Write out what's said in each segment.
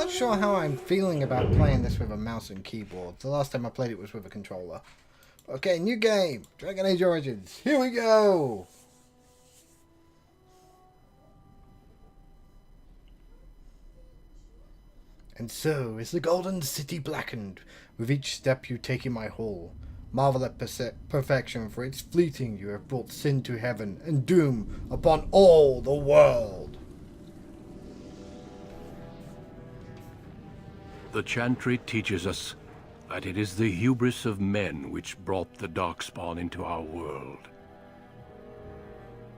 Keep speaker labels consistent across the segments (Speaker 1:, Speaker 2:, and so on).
Speaker 1: not sure how I'm feeling about playing this with a mouse and keyboard. The last time I played it was with a controller. Okay, new game. Dragon Age Origins. Here we go. And so is the golden city blackened, with each step you take in my hall. Marvel at perfection, for its fleeting you have brought sin to heaven, and doom upon all the world.
Speaker 2: The Chantry teaches us that it is the hubris of men which brought the Darkspawn into our world.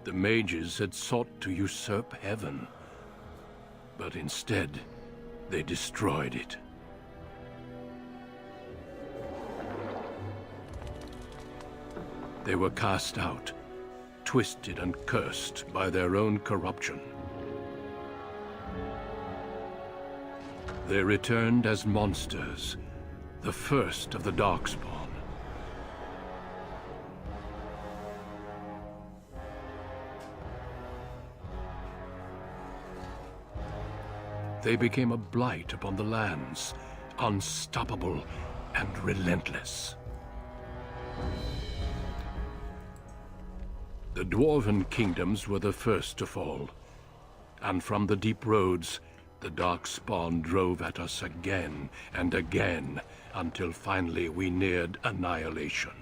Speaker 2: The mages had sought to usurp heaven, but instead they destroyed it. They were cast out, twisted and cursed by their own corruption. They returned as monsters, the first of the Darkspawn. They became a blight upon the lands, unstoppable and relentless. The Dwarven kingdoms were the first to fall, and from the deep roads, the Darkspawn drove at us again and again, until finally we neared annihilation.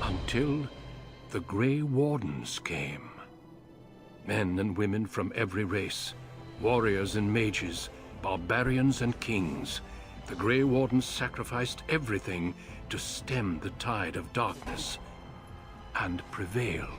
Speaker 2: Until the Grey Wardens came. Men and women from every race, warriors and mages, barbarians and kings. The Grey Wardens sacrificed everything to stem the tide of darkness, and prevailed.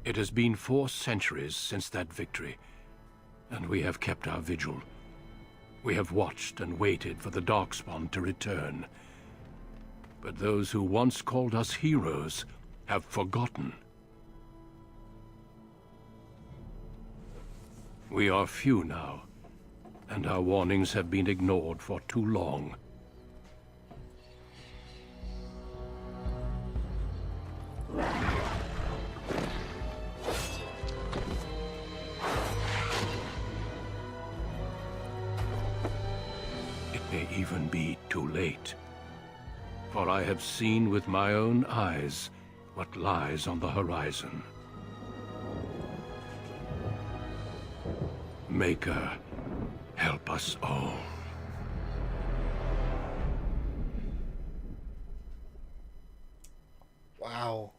Speaker 2: It has been 4 centuries since that victory, and we have kept our vigil. We have watched and waited for the Darkspawn to return. But those who once called us heroes have forgotten. We are few now, and our warnings have been ignored for too long. May even be too late. For I have seen with my own eyes what lies on the horizon. Maker, help us all.
Speaker 1: Wow.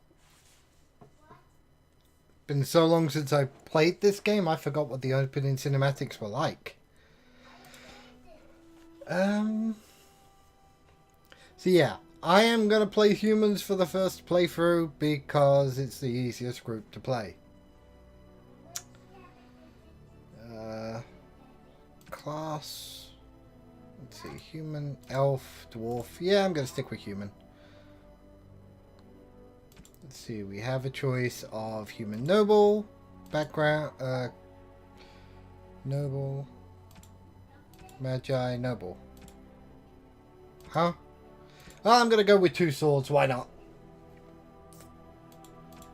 Speaker 1: Been so long since I played this game, I forgot what the opening cinematics were like. So yeah, I am going to play humans for the first playthrough because it's the easiest group to play. Class, let's see, human, elf, dwarf. Yeah, I'm going to stick with human. Let's see, we have a choice of human noble, background, noble, magi, noble. Huh? Well, I'm going to go with 2 swords, why not?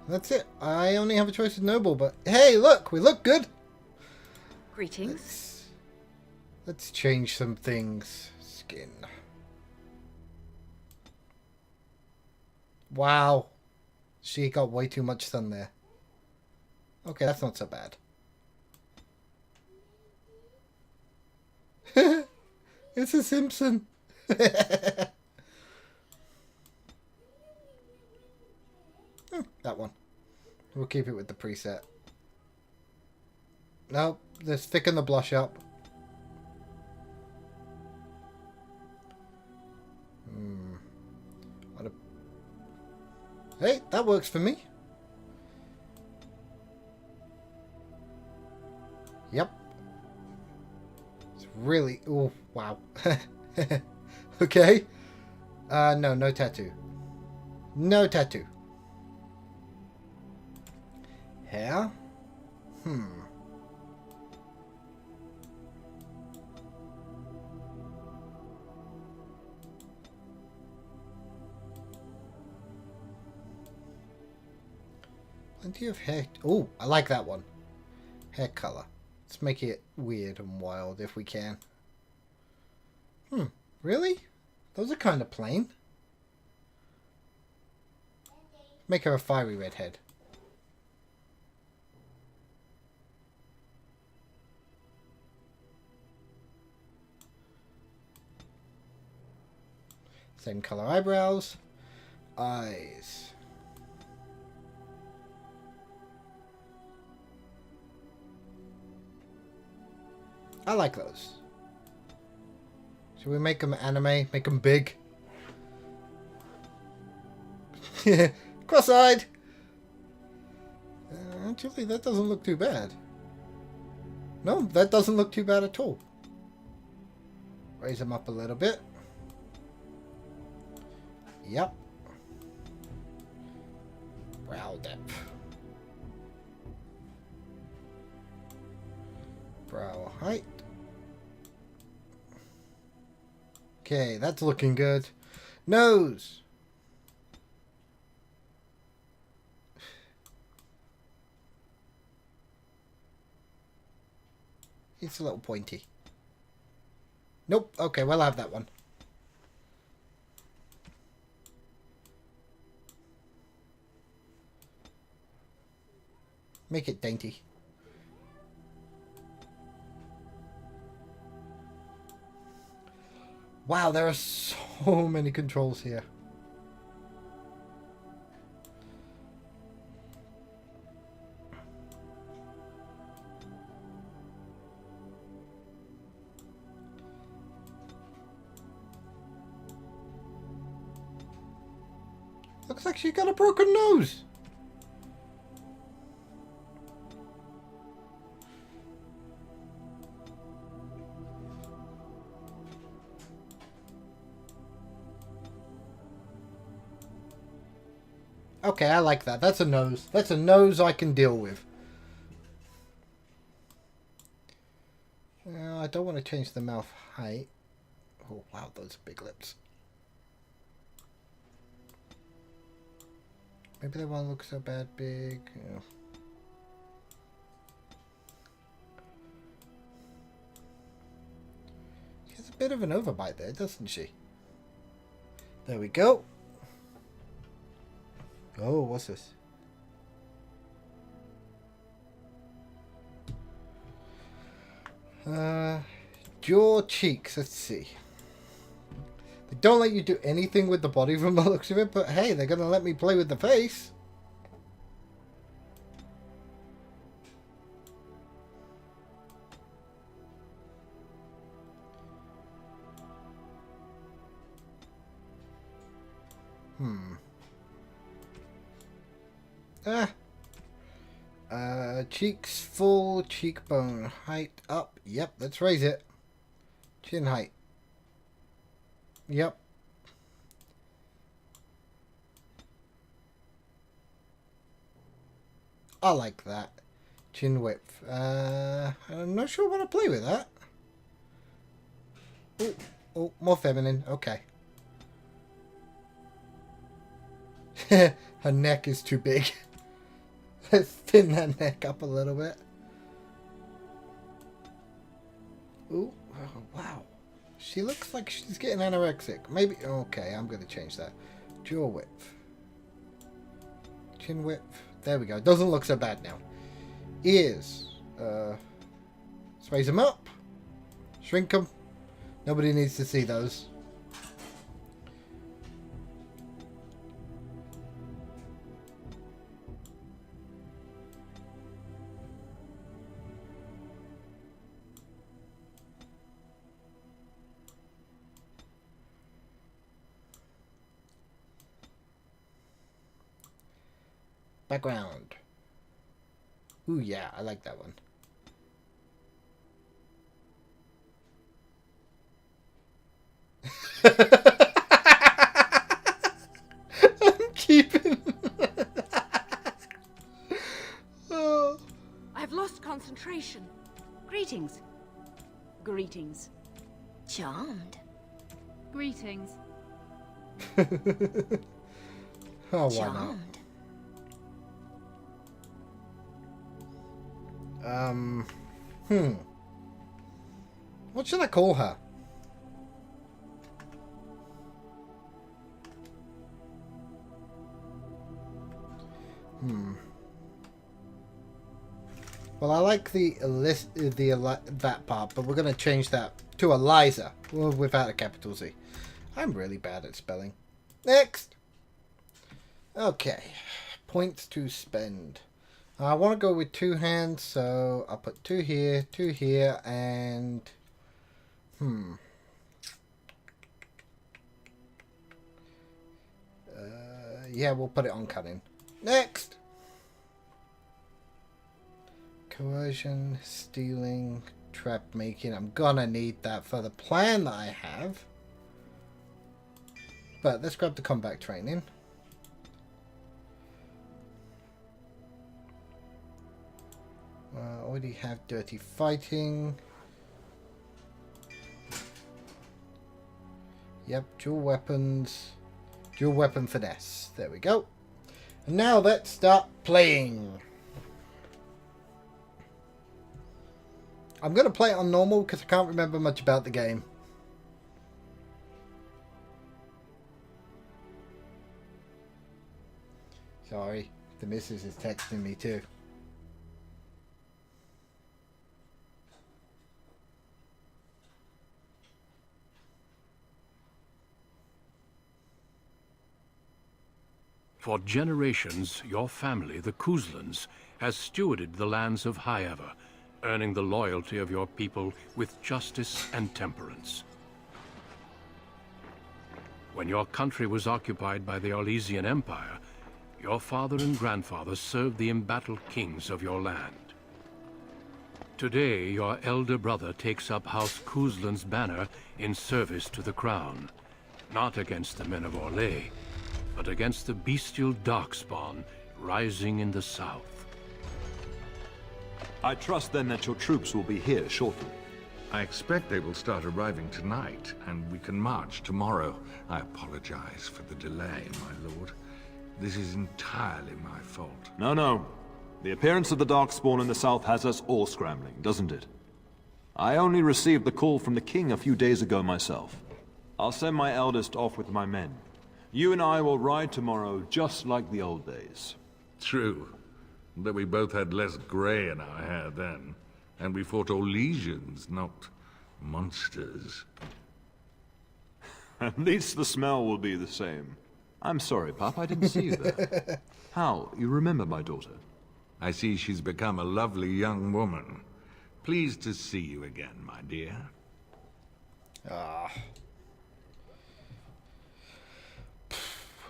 Speaker 1: That's it. I only have a choice of noble, but hey, look, we look good.
Speaker 3: Greetings.
Speaker 1: Let's change some things. Skin. Wow. She got way too much sun there. Okay, that's not so bad. It's a Simpson. That one. We'll keep it with the preset. Nope. Let's thicken the blush up. Hey, that works for me. Yep. It's really... Oh, wow. Okay. No, no tattoo. No tattoo. Hair? Plenty of hair. Oh, I like that one. Hair color. Let's make it weird and wild if we can. Really? Those are kind of plain. Make her a fiery redhead. Same color eyebrows. Eyes. I like those. Should we make them anime? Make them big? Cross-eyed! Actually, that doesn't look too bad. No, that doesn't look too bad at all. Raise them up a little bit. Yep. Brow depth. Brow height. Okay, that's looking good. Nose. It's a little pointy. Nope. Okay, we'll have that one. Make it dainty. Wow, there are so many controls here. Looks like she got a broken nose. Okay, I like that. That's a nose. That's a nose I can deal with. I don't want to change the mouth height. Oh, wow, those are big lips. Maybe they won't look so bad big. Yeah. She has a bit of an overbite there, doesn't she? There we go. Oh, what's this? Jaw, cheeks. Let's see. They don't let you do anything with the body from the looks of it, but hey, they're going to let me play with the face. Cheeks full, cheekbone height up. Yep, let's raise it. Chin height. Yep. I like that. Chin width. I'm not sure I want to play with that. Oh, oh, more feminine. Okay. Her neck is too big. Let's thin that neck up a little bit. Ooh, oh, wow. She looks like she's getting anorexic. Maybe, okay, I'm going to change that. Jaw width. Chin width. There we go. Doesn't look so bad now. Ears. Let's raise them up. Shrink them. Nobody needs to see those. Background. Ooh, yeah, I like that one. I'm keeping. Oh.
Speaker 3: I've lost concentration.
Speaker 4: Greetings. Greetings. Charmed.
Speaker 3: Greetings.
Speaker 1: Oh, why
Speaker 4: Charmed.
Speaker 1: not? What should I call her? Well, I like that part, but we're going to change that to Eliza, well, without a capital Z. I'm really bad at spelling. Next! Okay. Points to spend. I want to go with 2 hands, so I'll put 2 here, and... yeah, we'll put it on cunning. Next! Coercion, stealing, trap making. I'm gonna need that for the plan that I have. But let's grab the combat training. Already have dirty fighting. Yep, dual weapons. Dual weapon finesse. There we go. And now let's start playing. I'm going to play it on normal because I can't remember much about the game. Sorry, the missus is texting me too.
Speaker 2: For generations, your family, the Kuzlans, has stewarded the lands of Highever, earning the loyalty of your people with justice and temperance. When your country was occupied by the Orlesian Empire, your father and grandfather served the embattled kings of your land. Today, your elder brother takes up House Kuzlan's banner in service to the crown, not against the men of Orlais, but against the bestial darkspawn rising in the south.
Speaker 5: I trust then that your troops will be here shortly.
Speaker 6: I expect they will start arriving tonight, and we can march tomorrow. I apologize for the delay, my lord. This is entirely my fault.
Speaker 5: No. The appearance of the Darkspawn in the south has us all scrambling, doesn't it? I only received the call from the king a few days ago myself. I'll send my eldest off with my men. You and I will ride tomorrow just like the old days.
Speaker 6: True. But we both had less grey in our hair then. And we fought Orlesians, not monsters.
Speaker 5: At least the smell will be the same. I'm sorry, Pop, I didn't see you there. How? You remember my daughter?
Speaker 6: I see she's become a lovely young woman. Pleased to see you again, my dear.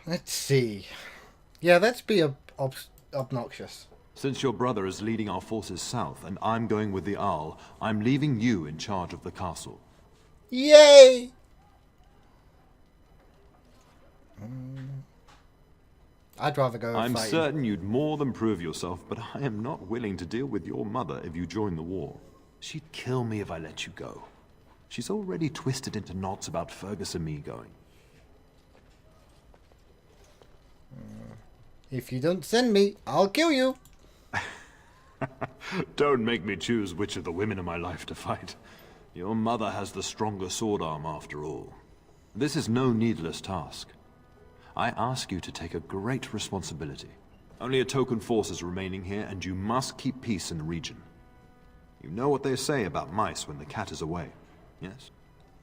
Speaker 1: Let's see. Yeah, let's be obnoxious.
Speaker 5: Since your brother is leading our forces south and I'm going with the Owl, I'm leaving you in charge of the castle.
Speaker 1: Yay! I'd rather go
Speaker 5: I'm
Speaker 1: fighting.
Speaker 5: certain you'd more than prove yourself, but I am not willing to deal with your mother if you join the war. She'd kill me if I let you go. She's already twisted into knots about Fergus and me going.
Speaker 1: If you don't send me, I'll kill you.
Speaker 5: Don't make me choose which of the women in my life to fight. Your mother has the stronger sword arm after all. This is no needless task. I ask you to take a great responsibility. Only a token force is remaining here, and you must keep peace in the region. You know what they say about mice when the cat is away, yes?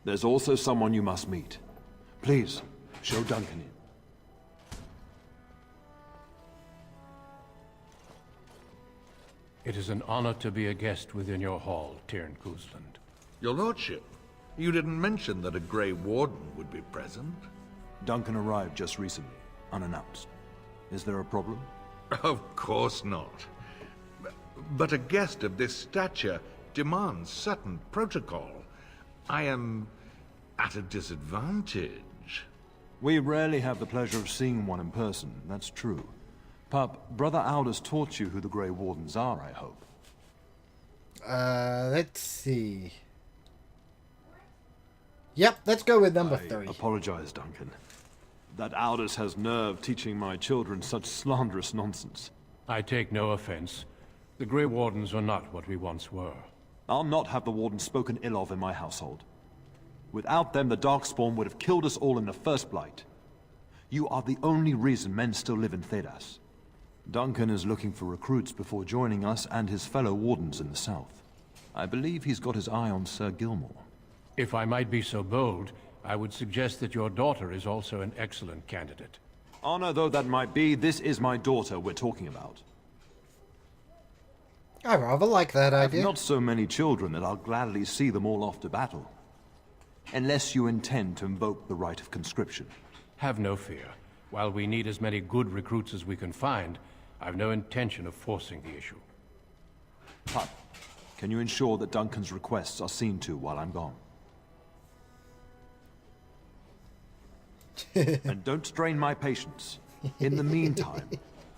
Speaker 5: There's also someone you must meet. Please, show Duncan in.
Speaker 2: It is an honor to be a guest within your hall, Tyrn Kuzland.
Speaker 6: Your lordship, you didn't mention that a Grey Warden would be present.
Speaker 5: Duncan arrived just recently, unannounced. Is there a problem?
Speaker 6: Of course not. But a guest of this stature demands certain protocol. I am at a disadvantage.
Speaker 5: We rarely have the pleasure of seeing one in person, that's true. Pup, Brother Aldous taught you who the Grey Wardens are, I hope.
Speaker 1: Let's see. Yep, let's go with number 3.
Speaker 5: Apologize, Duncan. That Aldous has nerve teaching my children such slanderous nonsense.
Speaker 2: I take no offense. The Grey Wardens are not what we once were.
Speaker 5: I'll not have the Wardens spoken ill of in my household. Without them, the Darkspawn would have killed us all in the first blight. You are the only reason men still live in Thedas. Duncan is looking for recruits before joining us and his fellow Wardens in the south. I believe he's got his eye on Sir Gilmore.
Speaker 2: If I might be so bold, I would suggest that your daughter is also an excellent candidate.
Speaker 5: Honor though that might be, this is my daughter we're talking about.
Speaker 1: I rather like that
Speaker 5: I have
Speaker 1: idea.
Speaker 5: not so many children that I'll gladly see them all off to battle. Unless you intend to invoke the right of conscription.
Speaker 2: Have no fear. While we need as many good recruits as we can find, I've no intention of forcing the issue.
Speaker 5: Pup, can you ensure that Duncan's requests are seen to while I'm gone? And don't strain my patience. In the meantime,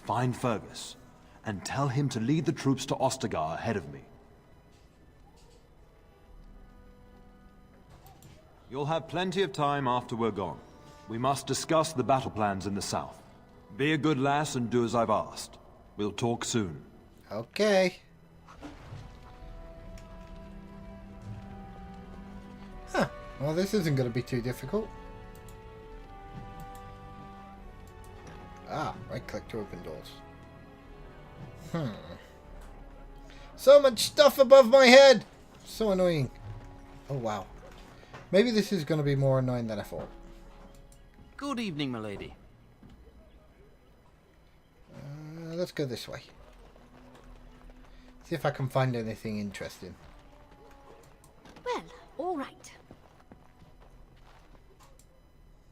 Speaker 5: find Fergus, and tell him to lead the troops to Ostagar ahead of me. You'll have plenty of time after we're gone. We must discuss the battle plans in the south. Be a good lass and do as I've asked. We'll talk soon.
Speaker 1: Okay. Huh. Well, this isn't going to be too difficult. Ah, right click to open doors. So much stuff above my head! So annoying. Oh, wow. Maybe this is going to be more annoying than I thought.
Speaker 7: Good evening, milady.
Speaker 1: Let's go this way. See if I can find anything interesting.
Speaker 4: Well, all right.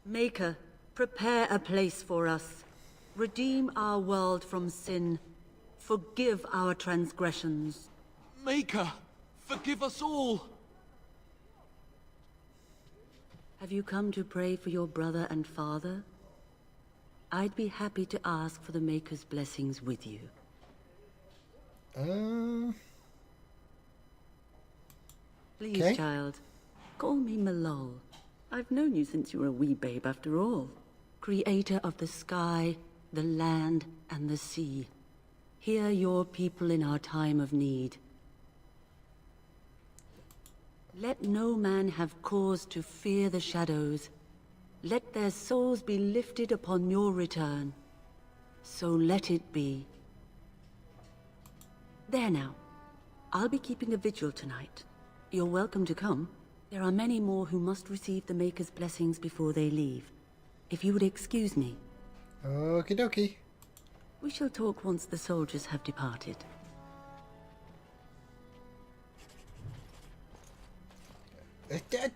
Speaker 8: Maker, prepare a place for us. Redeem our world from sin. Forgive our transgressions.
Speaker 7: Maker, forgive us all.
Speaker 8: Have you come to pray for your brother and father? I'd be happy to ask for the Maker's blessings with you. Please,
Speaker 1: Okay.
Speaker 8: child, call me Malol. I've known you since you were a wee babe after all. Creator of the sky, the land, and the sea. Hear your people in our time of need. Let no man have cause to fear the shadows. Let their souls be lifted upon your return. So let it be. There now. I'll be keeping a vigil tonight. You're welcome to come. There are many more who must receive the Maker's blessings before they leave. If you would excuse me.
Speaker 1: Okie dokie.
Speaker 8: We shall talk once the soldiers have departed.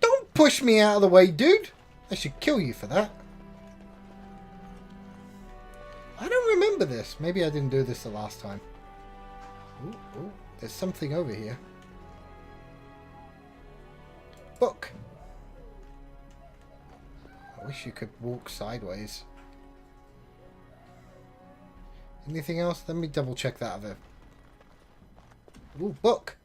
Speaker 1: Don't push me out of the way, dude! I should kill you for that. I don't remember this. Maybe I didn't do this the last time. Ooh, ooh, there's something over here. Book. I wish you could walk sideways. Anything else? Let me double check that other. Ooh, book.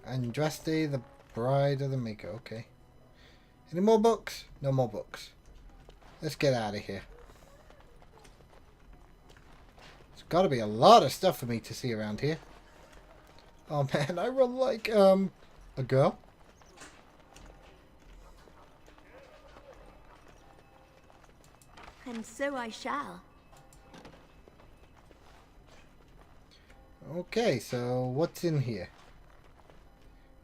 Speaker 1: Andraste, the Bride of the Maker. Okay. Any more books? No more books. Let's get out of here. There's got to be a lot of stuff for me to see around here. Oh man, I run like a girl.
Speaker 4: And so I shall.
Speaker 1: Okay, so what's in here?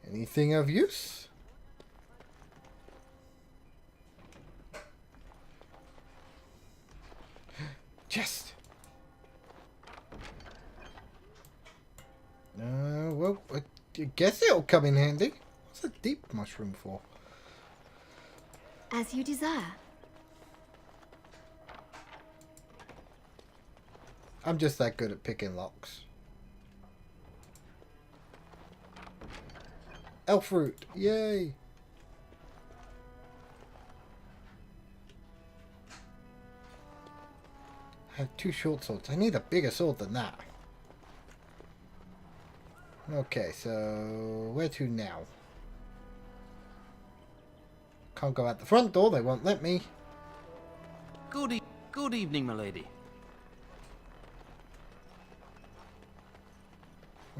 Speaker 1: Anything of use? Chest. Well, I guess it'll come in handy. What's a deep mushroom for?
Speaker 4: As you desire.
Speaker 1: I'm just that good at picking locks. Elf fruit, yay! I have 2 short swords. I need a bigger sword than that. Okay, so where to now? Can't go out the front door, they won't let me.
Speaker 7: Good evening, milady.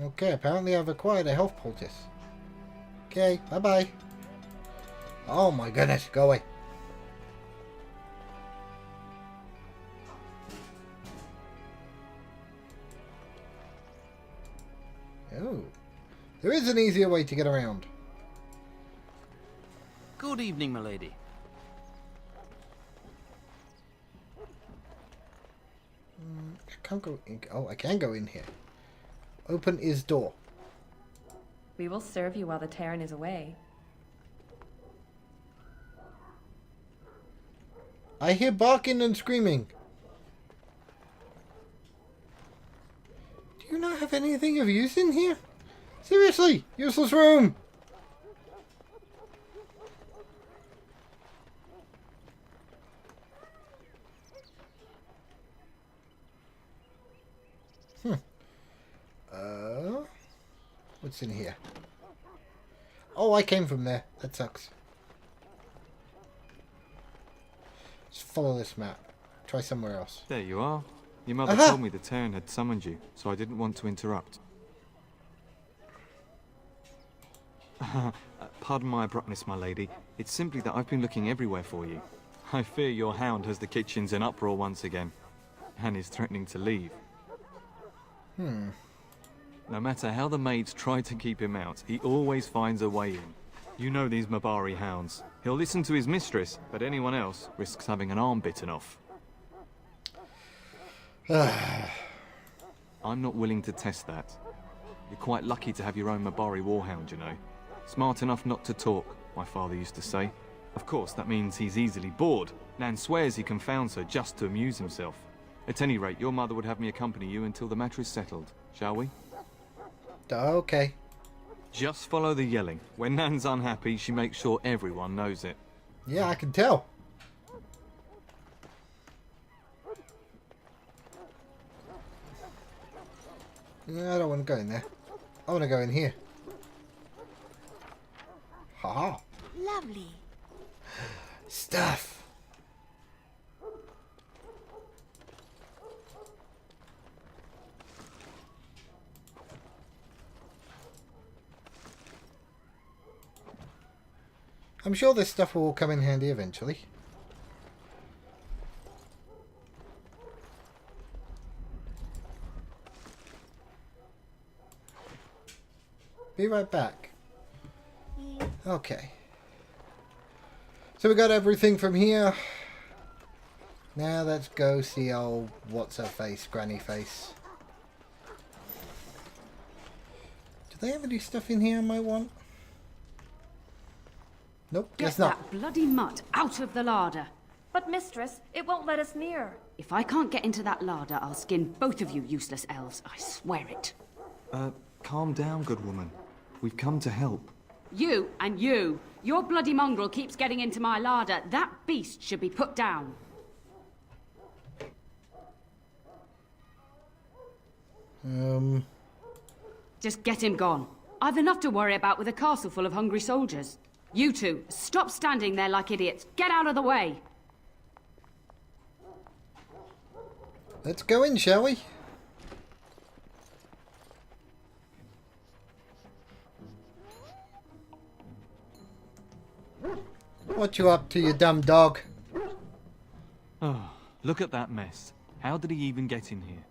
Speaker 1: Okay, apparently I've acquired a health poultice. Okay, bye-bye. Oh my goodness, go away. Oh, there is an easier way to get around.
Speaker 7: Good evening, milady.
Speaker 1: I can't go in. Oh, I can go in here. Open is door.
Speaker 9: We will serve you while the Terran is away.
Speaker 1: I hear barking and screaming. Do you not have anything of use in here? Seriously, useless room. What's in here? Oh, I came from there. That sucks. Let's follow this map. Try somewhere else.
Speaker 10: There you are. Your mother
Speaker 1: Aha!
Speaker 10: told me the Terran had summoned you, so I didn't want to interrupt. Pardon my abruptness, my lady. It's simply that I've been looking everywhere for you. I fear your hound has the kitchens in uproar once again, and is threatening to leave. No matter how the maids try to keep him out, he always finds a way in. You know these Mabari hounds. He'll listen to his mistress, but anyone else risks having an arm bitten off. I'm not willing to test that. You're quite lucky to have your own Mabari warhound, you know. Smart enough not to talk, my father used to say. Of course, that means he's easily bored. Nan swears he confounds her just to amuse himself. At any rate, your mother would have me accompany you until the matter is settled, shall we?
Speaker 1: Okay.
Speaker 10: Just follow the yelling. When Nan's unhappy, she makes sure everyone knows it.
Speaker 1: Yeah, I can tell. Yeah, I don't want to go in there. I want to go in here. Haha.
Speaker 4: Lovely.
Speaker 1: Stuff. I'm sure this stuff will all come in handy eventually. Be right back. Okay. So we got everything from here. Now let's go see old what's-her-face, Granny Face. Do they have any stuff in here I might want? Nope, guess
Speaker 11: Get
Speaker 1: not.
Speaker 11: that bloody mutt out of the larder.
Speaker 9: But mistress, it won't let us near.
Speaker 11: If I can't get into that larder, I'll skin both of you useless elves. I swear it.
Speaker 10: Calm down, good woman. We've come to help.
Speaker 11: You and you. Your bloody mongrel keeps getting into my larder. That beast should be put down. Just get him gone. I've enough to worry about with a castle full of hungry soldiers. You two, stop standing there like idiots. Get out of the way.
Speaker 1: Let's go in, shall we? What you up to, you dumb dog?
Speaker 10: Oh, look at that mess. How did he even get in here?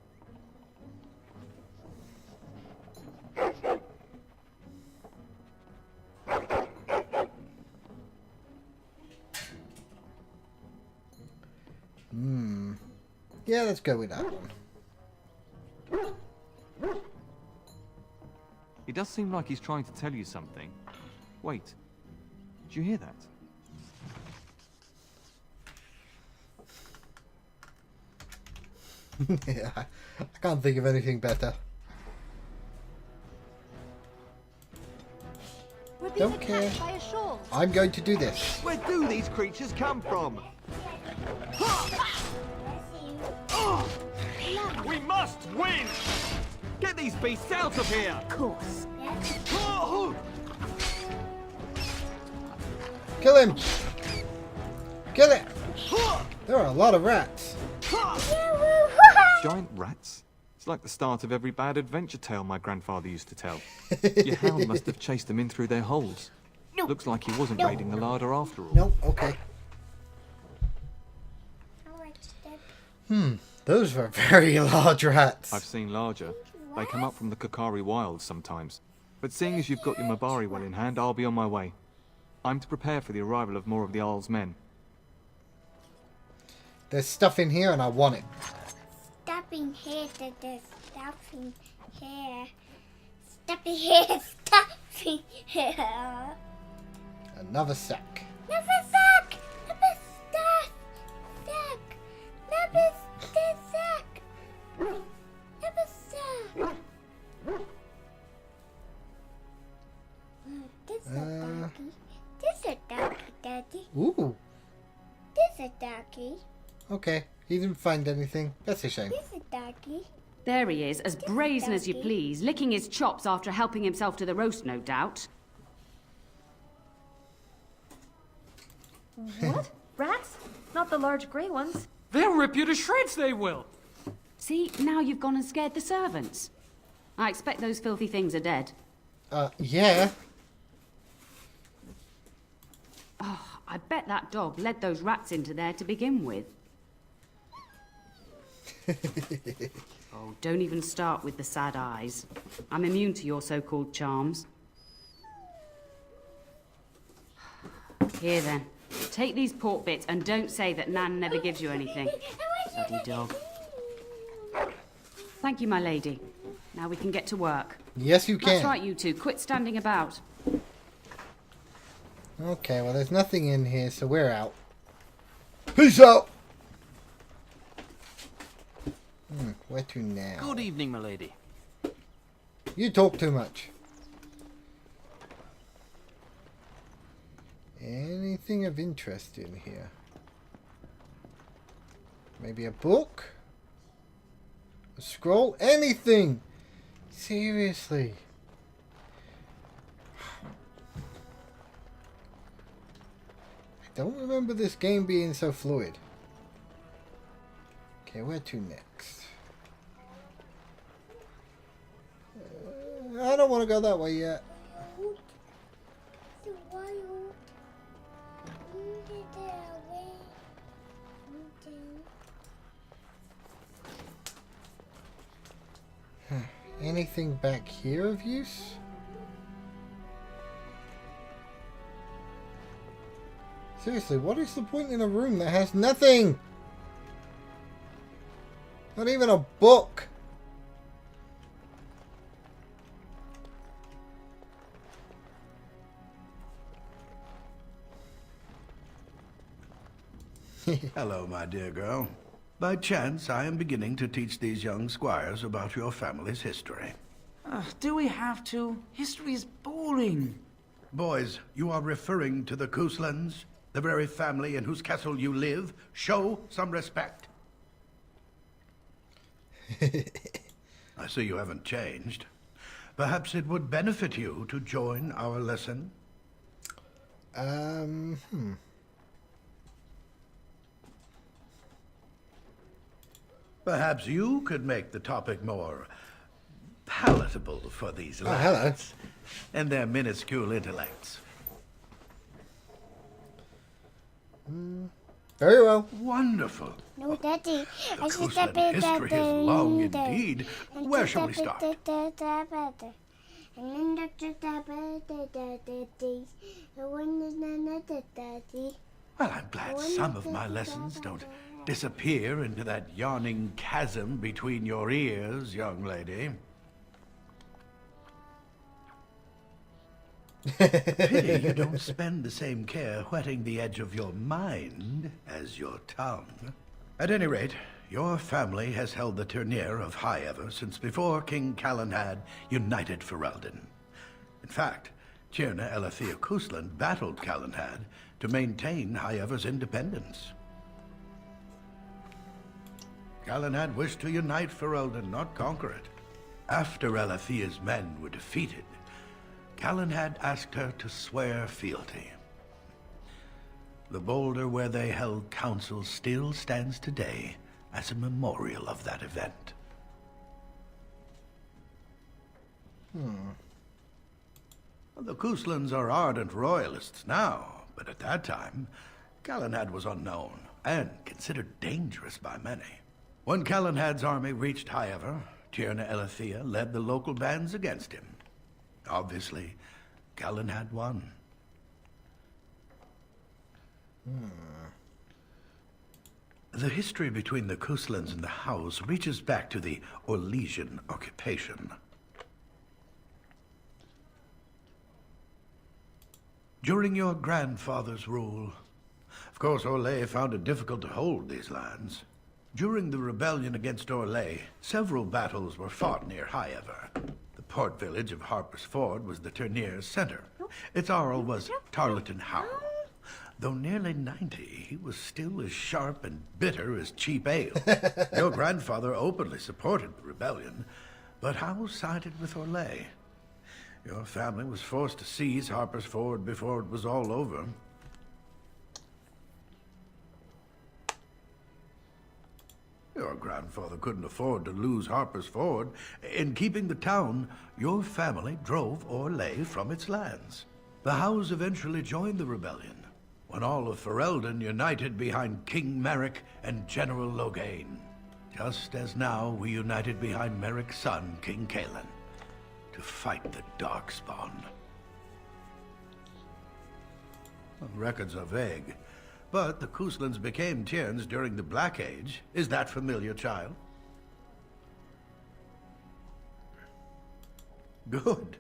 Speaker 1: Yeah, let's go with that one.
Speaker 10: It does seem like he's trying to tell you something. Wait. Did you hear that?
Speaker 1: Yeah, I can't think of anything better.
Speaker 3: We're being
Speaker 1: Don't care.
Speaker 3: attacked by a shawl.
Speaker 1: I'm going to do this.
Speaker 12: Where do these creatures come from?
Speaker 7: We must win! Get these beasts out of here!
Speaker 4: Of course.
Speaker 1: Kill him! Kill it! There are a lot of rats.
Speaker 10: Giant rats? It's like the start of every bad adventure tale my grandfather used to tell. Your hound must have chased them in through their holes. Looks like he wasn't raiding the larder after all.
Speaker 1: Nope, okay. Those were very large rats.
Speaker 10: I've seen larger. They come up from the Kakari wilds sometimes. But seeing as you've got your Mabari well in hand, I'll be on my way. I'm to prepare for the arrival of more of the Isle's men.
Speaker 1: There's stuff in here and I want it.
Speaker 13: Stuff in here, there's stuff in here. Stuff in here, stuff in here.
Speaker 1: Another sack.
Speaker 13: Never sack! Never stuff! Sack! Never sack! Never sack! This a doggy. This a doggy, Daddy.
Speaker 1: Ooh.
Speaker 13: This a doggy.
Speaker 1: Okay, he didn't find anything. That's a shame.
Speaker 13: This a doggy.
Speaker 11: There he is, as brazen as you please, licking his chops after helping himself to the roast, no doubt.
Speaker 9: What? Rats? Not the large grey ones.
Speaker 7: They'll rip you to shreds, they will!
Speaker 11: See, now you've gone and scared the servants. I expect those filthy things are dead.
Speaker 1: Yeah.
Speaker 11: Oh, I bet that dog led those rats into there to begin with. Oh, don't even start with the sad eyes. I'm immune to your so-called charms. Here then, take these pork bits and don't say that Nan never gives you anything. Bloody dog. Thank you, my lady. Now we can get to work.
Speaker 1: Yes, you can.
Speaker 11: That's right, you two. Quit standing about.
Speaker 1: Okay, well, there's nothing in here, so we're out. Peace out! Where to now?
Speaker 7: Good evening, milady.
Speaker 1: You talk too much. Anything of interest in here? Maybe a book? A scroll? Anything! Seriously. I don't remember this game being so fluid. Okay, where to next? I don't want to go that way yet. Anything back here of use? Seriously, what is the point in a room that has nothing? Not even a book.
Speaker 14: Hello, my dear girl. By chance, I am beginning to teach these young squires about your family's history.
Speaker 15: Do we have to? History is boring.
Speaker 14: Boys, you are referring to the Couslands, the very family in whose castle you live. Show some respect. I see you haven't changed. Perhaps it would benefit you to join our lesson? Perhaps you could make the topic more palatable for these lads and their minuscule intellects.
Speaker 1: Very well.
Speaker 14: Wonderful.
Speaker 13: No, Daddy.
Speaker 14: The Cousland history is long indeed. Where shall we start? Well, I'm glad some of my lessons don't disappear into that yawning chasm between your ears, young lady. Pity you don't spend the same care whetting the edge of your mind as your tongue. At any rate, Your family has held the Tourneur of High Ever since before King Calenhad united Ferelden. In fact, Tierna Elethea Kusland battled Calenhad to maintain High Ever's independence. Calenhad wished to unite Ferelden, not conquer it. After Elethea's men were defeated, Calenhad asked her to swear fealty. The boulder where they held council still stands today as a memorial of that event. The Kuslands are ardent royalists now, but at that time, Calenhad was unknown and considered dangerous by many. When Calenhad's army reached Highever, Tierna Elethea led the local bands against him. Obviously, Calenhad won. The history between the Kuslands and the House reaches back to the Orlesian occupation. During your grandfather's rule, of course, Orlais found it difficult to hold these lands. During the rebellion against Orlais, several battles were fought near Highever. The port village of Harper's Ford was the Tourneur's center. Its Arl was Tarleton Howe. Though nearly 90, he was still as sharp and bitter as cheap ale. Your grandfather openly supported the rebellion, but Howe sided with Orlais. Your family was forced to seize Harper's Ford before it was all over. Your grandfather couldn't afford to lose Harper's Ford. In keeping the town, your family drove Orlais from its lands. The Howes eventually joined the rebellion, when all of Ferelden united behind King Merrick and General Loghain. Just as now we united behind Merrick's son, King Cailan, to fight the Darkspawn. Records are vague, but the Kuslands became Tierns during the Black Age. Is that familiar, child? Good.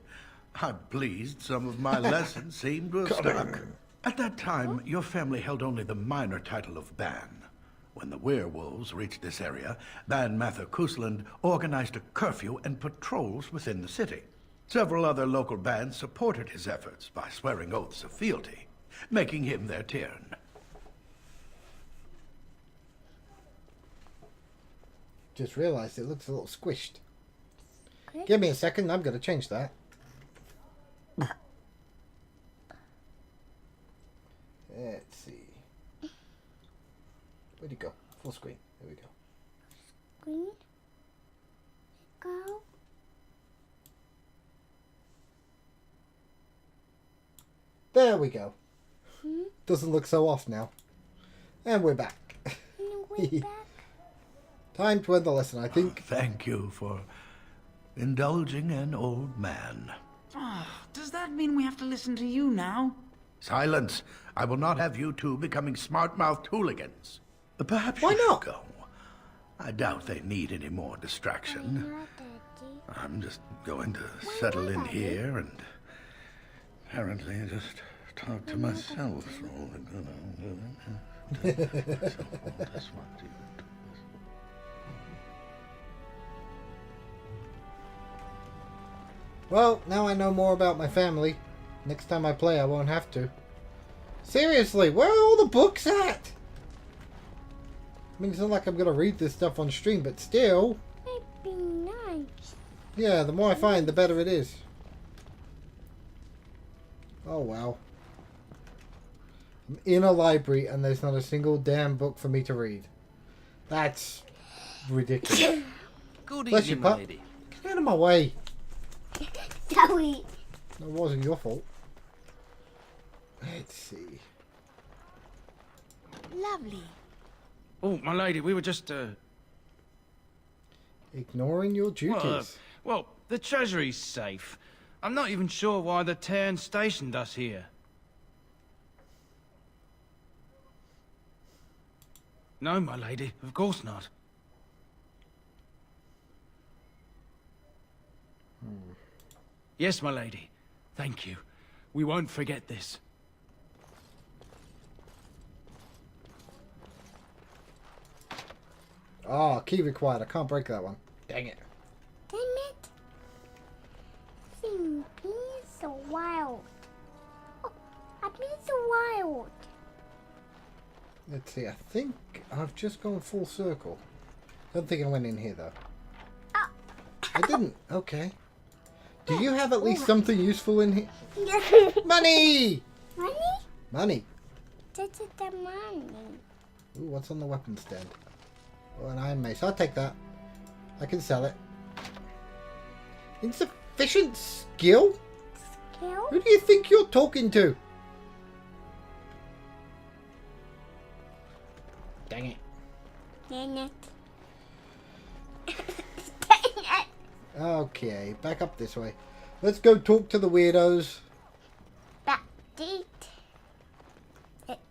Speaker 14: I'm pleased some of my lessons seem to have stuck. At that time, your family held only the minor title of Ban. When the werewolves reached this area, Ban Mather Kusland organized a curfew and patrols within the city. Several other local bands supported his efforts by swearing oaths of fealty, making him their Tiern.
Speaker 1: Just realised it looks a little squished. Give me a second, I'm going to change that. Let's see. Where'd he go? Full screen. There we go.
Speaker 13: Screen. Go.
Speaker 1: There we go. Doesn't look so off now. And we're back. Time to end the lesson, I think.
Speaker 14: Thank you for indulging an old man.
Speaker 15: Does that mean we have to listen to you now?
Speaker 14: Silence. I will not have you two becoming smart-mouthed hooligans. Perhaps
Speaker 1: Why
Speaker 14: you
Speaker 1: not?
Speaker 14: should go. I doubt they need any more distraction. I'm just going to settle in here and apparently just talk to myself.
Speaker 1: Well, now I know more about my family. Next time I play, I won't have to. Seriously, where are all the books at? I mean, it's not like I'm going to read this stuff on stream, but still.
Speaker 13: It'd be nice.
Speaker 1: Yeah, the more I find, the better it is. Oh, wow. I'm in a library and there's not a single damn book for me to read. That's ridiculous.
Speaker 7: Good
Speaker 1: Bless
Speaker 7: evening,
Speaker 1: you, pup.
Speaker 7: lady.
Speaker 1: Get out of my way.
Speaker 13: Zoe.
Speaker 1: That wasn't your fault. Let's see.
Speaker 13: Lovely.
Speaker 7: Oh, my lady, we were just,
Speaker 1: Ignoring your duties.
Speaker 7: well, the treasury's safe. I'm not even sure why the Tern stationed us here. No, my lady, of course not. Yes, my lady. Thank you. We won't forget this.
Speaker 1: Oh, key required. I can't break that one. Dang it.
Speaker 13: Damn it. Seems so wild. Oh, I've been so wild.
Speaker 1: Let's see. I think I've just gone full circle. Don't think I went in here though.
Speaker 13: Oh.
Speaker 1: I didn't. Okay. Do you have at least something useful in here? Money!
Speaker 13: Money?
Speaker 1: Money.
Speaker 13: This is the money.
Speaker 1: Ooh, what's on the weapon stand? Oh, an iron mace. I'll take that. I can sell it. Insufficient skill?
Speaker 13: Skill?
Speaker 1: Who do you think you're talking to? Dang it.
Speaker 13: Dang it.
Speaker 1: Okay, back up this way. Let's go talk to the weirdos.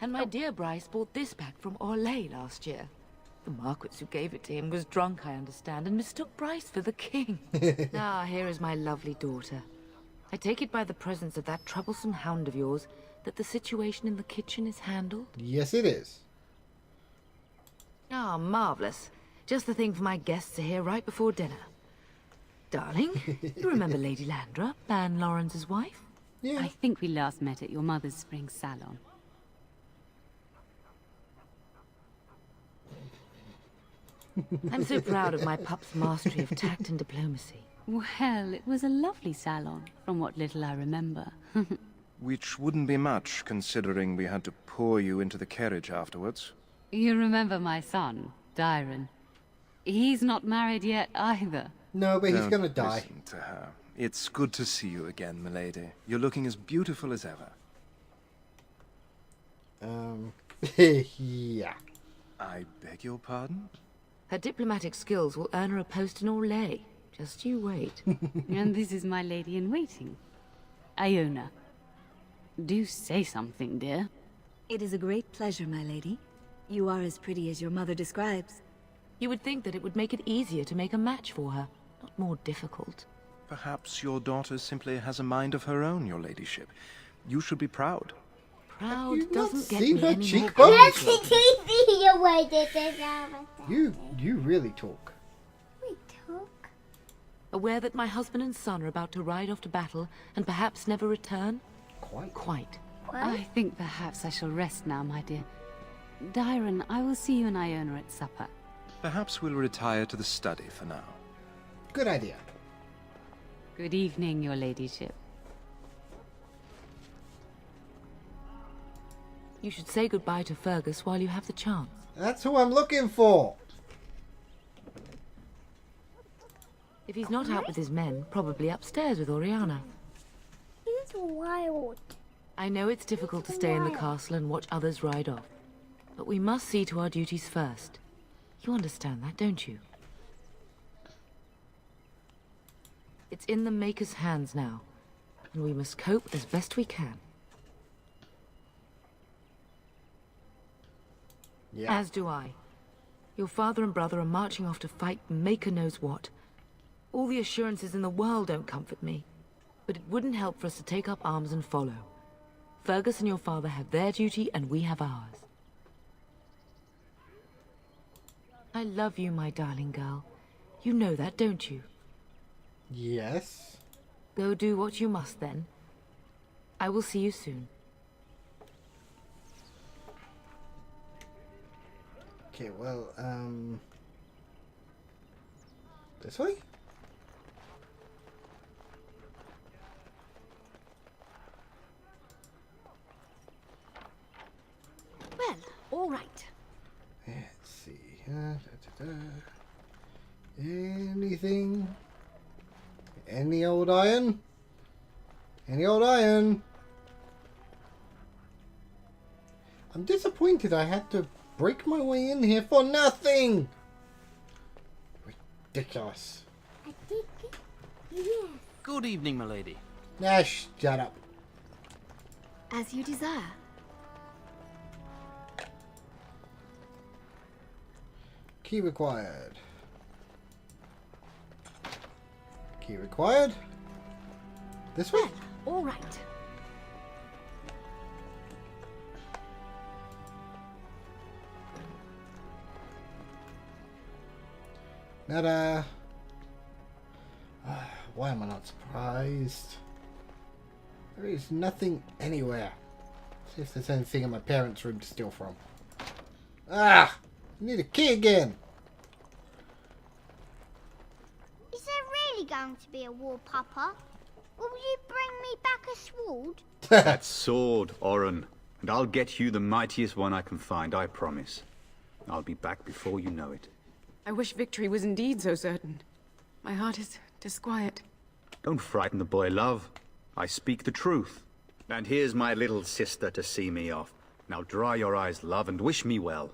Speaker 16: And my dear Bryce bought this back from Orlais last year. The Marquis who gave it to him was drunk, I understand, and mistook Bryce for the king. Ah, here is my lovely daughter. I take it by the presence of that troublesome hound of yours that the situation in the kitchen is handled?
Speaker 1: Yes, it is.
Speaker 16: Ah, marvellous. Just the thing for my guests to hear right before dinner. Darling, you remember Lady Landra, Ban Lawrence's wife?
Speaker 1: Yeah.
Speaker 11: I think we last met at your mother's spring salon.
Speaker 16: I'm so proud of my pup's mastery of tact and diplomacy.
Speaker 11: Well, it was a lovely salon, from what little I remember.
Speaker 17: Which wouldn't be much, considering we had to pour you into the carriage afterwards.
Speaker 11: You remember my son, Dyron. He's not married yet either.
Speaker 1: No, but he's
Speaker 17: Don't
Speaker 1: gonna die.
Speaker 17: Listen to her. It's good to see you again, milady. You're looking as beautiful as ever.
Speaker 1: Yeah.
Speaker 17: I beg your pardon?
Speaker 16: Her diplomatic skills will earn her a post in Orlais. Just you wait.
Speaker 11: And this is my lady-in-waiting, Iona. Do say something, dear.
Speaker 4: It is a great pleasure, my lady. You are as pretty as your mother describes.
Speaker 16: You would think that it would make it easier to make a match for her, not more difficult.
Speaker 17: Perhaps your daughter simply has a mind of her own, your ladyship. You should be proud.
Speaker 16: Proud doesn't get
Speaker 1: seen
Speaker 16: me
Speaker 1: her
Speaker 16: any more
Speaker 1: cheekbones?
Speaker 16: pleasure.
Speaker 1: You really talk.
Speaker 16: Aware that my husband and son are about to ride off to battle and perhaps never return?
Speaker 1: Quite.
Speaker 11: I think perhaps I shall rest now, my dear. Dyron, I will see you and Iona at supper.
Speaker 17: Perhaps we'll retire to the study for now.
Speaker 1: Good idea.
Speaker 11: Good evening, your ladyship.
Speaker 16: You should say goodbye to Fergus while you have the chance.
Speaker 1: That's who I'm looking for.
Speaker 16: If he's not out with his men, probably upstairs with Oriana.
Speaker 13: He's wild.
Speaker 16: I know it's difficult to stay in the castle and watch others ride off, but we must see to our duties first. You understand that, don't you? It's in the Maker's hands now, and we must cope as best we can.
Speaker 1: Yeah.
Speaker 16: As do I. Your father and brother are marching off to fight Maker knows what. All the assurances in the world don't comfort me, but it wouldn't help for us to take up arms and follow. Fergus and your father have their duty, and we have ours. I love you, my darling girl. You know that, don't you?
Speaker 1: Yes.
Speaker 16: Go do what you must, then. I will see you soon.
Speaker 1: Okay, well, this way?
Speaker 4: Well, all right.
Speaker 1: Let's see. Anything? Any old iron? Any old iron? I'm disappointed I had to break my way in here for nothing! Ridiculous.
Speaker 7: Good evening, milady.
Speaker 1: Ah, shut up.
Speaker 4: As you desire.
Speaker 1: Key required. Key required. This way?
Speaker 4: Well, all right.
Speaker 1: That, why am I not surprised? There is nothing anywhere. See if there's anything in my parents' room to steal from. Ah! I need a key again!
Speaker 13: Is there really going to be a war, Papa? Will you bring me back a sword?
Speaker 18: That sword, Oren. And I'll get you the mightiest one I can find, I promise. I'll be back before you know it.
Speaker 11: I wish victory was indeed so certain. My heart is disquiet.
Speaker 18: Don't frighten the boy, love. I speak the truth. And here's my little sister to see me off. Now dry your eyes, love, and wish me well.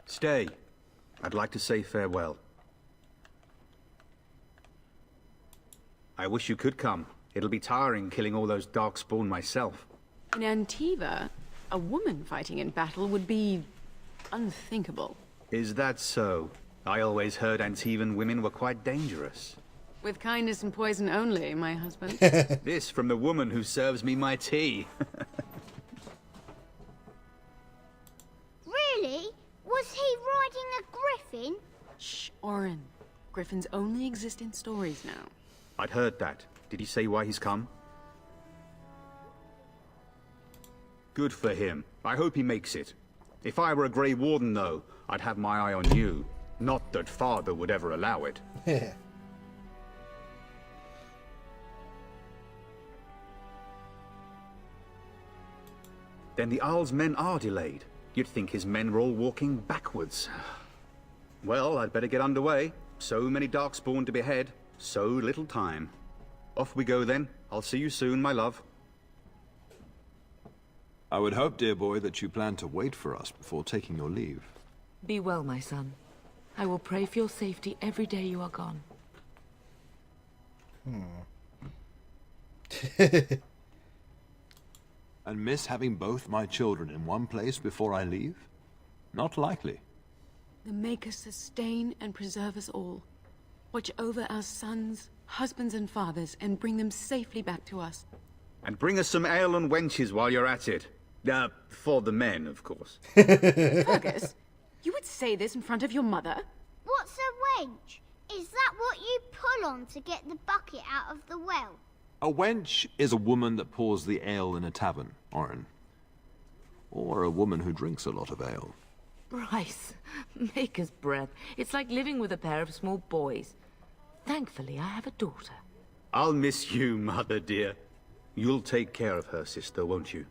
Speaker 18: Stay. I'd like to say farewell. I wish you could come. It'll be tiring killing all those darkspawn myself.
Speaker 11: In Antiva, a woman fighting in battle would be unthinkable.
Speaker 18: Is that so? I always heard Antivan women were quite dangerous.
Speaker 11: With kindness and poison only, my husband.
Speaker 18: This from the woman who serves me my tea.
Speaker 13: Really? Was he riding a griffin?
Speaker 11: Shh, Oren. Griffins only exist in stories now.
Speaker 18: I'd heard that. Did he say why he's come? Good for him. I hope he makes it. If I were a Grey Warden, though, I'd have my eye on you. Not that Father would ever allow it. Then the Arl's men are delayed. You'd think his men were all walking backwards. Well, I'd better get underway. So many darkspawn to behead, so little time. Off we go then. I'll see you soon, my love.
Speaker 5: I would hope, dear boy, that you plan to wait for us before taking your leave.
Speaker 16: Be well, my son. I will pray for your safety every day you are gone.
Speaker 5: And miss having both my children in one place before I leave? Not likely.
Speaker 11: The Maker sustain and preserve us all. Watch over our sons, husbands and fathers, and bring them safely back to us.
Speaker 18: And bring us some ale and wenches while you're at it. For the men, of course.
Speaker 11: Fergus, you would say this in front of your mother?
Speaker 13: What's a wench? Is that what you pull on to get the bucket out of the well?
Speaker 5: A wench is a woman that pours the ale in a tavern, Oren. Or a woman who drinks a lot of ale.
Speaker 16: Bryce, maker's breath. It's like living with a pair of small boys. Thankfully, I have a daughter.
Speaker 18: I'll miss you, mother dear. You'll take care of her, sister, won't you?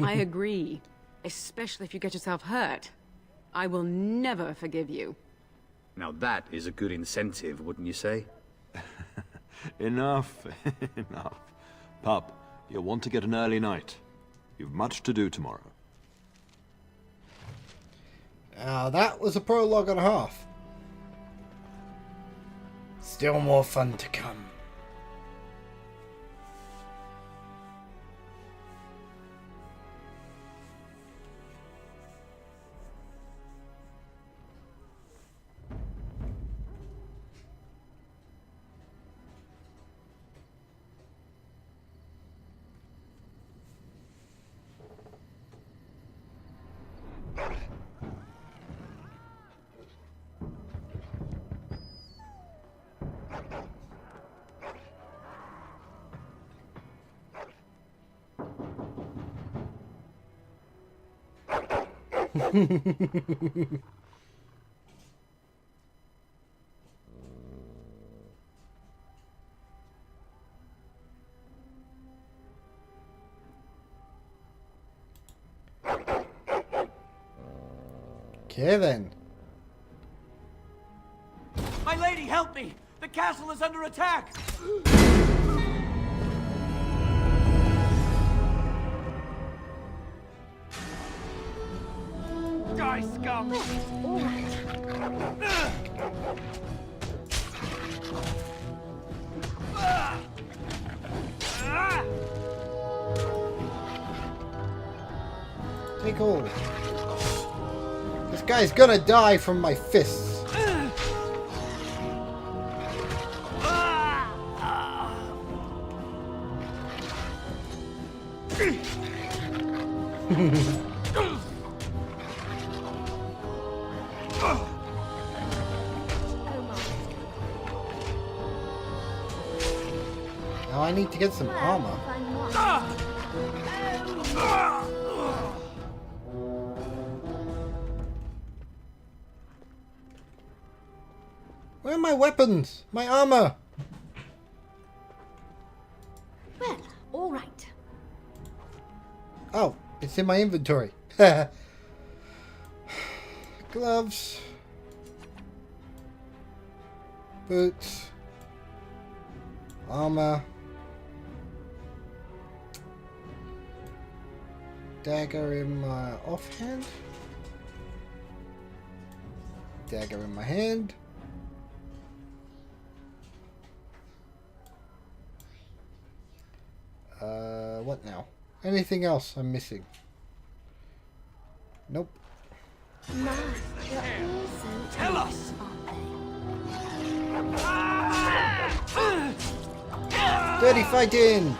Speaker 11: I agree. Especially if you get yourself hurt. I will never forgive you.
Speaker 18: Now that is a good incentive, wouldn't you say?
Speaker 5: Enough, enough. Pup, you'll want to get an early night. You've much to do tomorrow.
Speaker 1: That was a prologue and a half. Still more fun to come. Okay then.
Speaker 15: My lady, help me! The castle is under attack! Die, scum!
Speaker 1: Take hold. This guy's gonna die from my fists. Now I need to get some armor. Where are my weapons? My armor?
Speaker 11: Well, all right.
Speaker 1: Oh, it's in my inventory. Gloves. Boots. Armor. Dagger in my offhand. Dagger in my hand. What now? Anything else I'm missing? Nope.
Speaker 15: Tell us!
Speaker 1: Dirty fighting!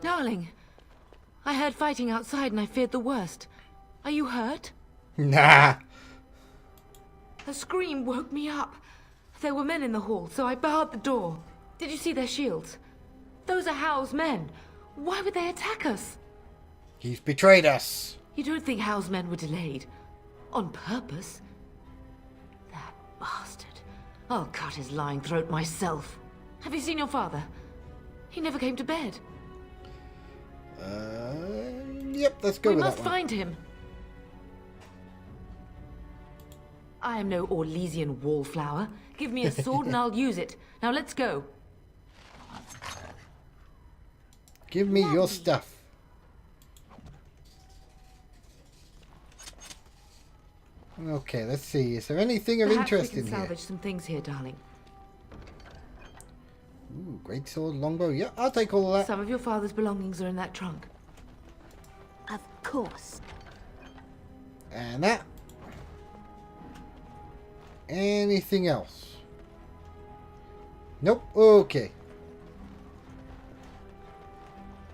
Speaker 16: Darling, I heard fighting outside and I feared the worst. Are you hurt?
Speaker 1: Nah.
Speaker 16: A scream woke me up. There were men in the hall, so I barred the door. Did you see their shields? Those are Howe's men. Why would they attack us?
Speaker 1: He's betrayed us.
Speaker 16: You don't think Howe's men were delayed? On purpose? That bastard. I'll cut his lying throat myself. Have you seen your father? He never came to bed.
Speaker 1: Yep, let's go with that one.
Speaker 16: We must find him. I am no Orlesian wallflower. Give me a sword and I'll use it. Now let's go.
Speaker 1: Give me your stuff. Okay, let's see. Is there anything of interest in
Speaker 16: here? Perhaps we can salvage some things here, darling.
Speaker 1: Ooh, great sword, longbow. Yeah, I'll take all of that.
Speaker 16: Some of your father's belongings are in that trunk.
Speaker 4: Of course.
Speaker 1: And that. Anything else? Nope. Okay.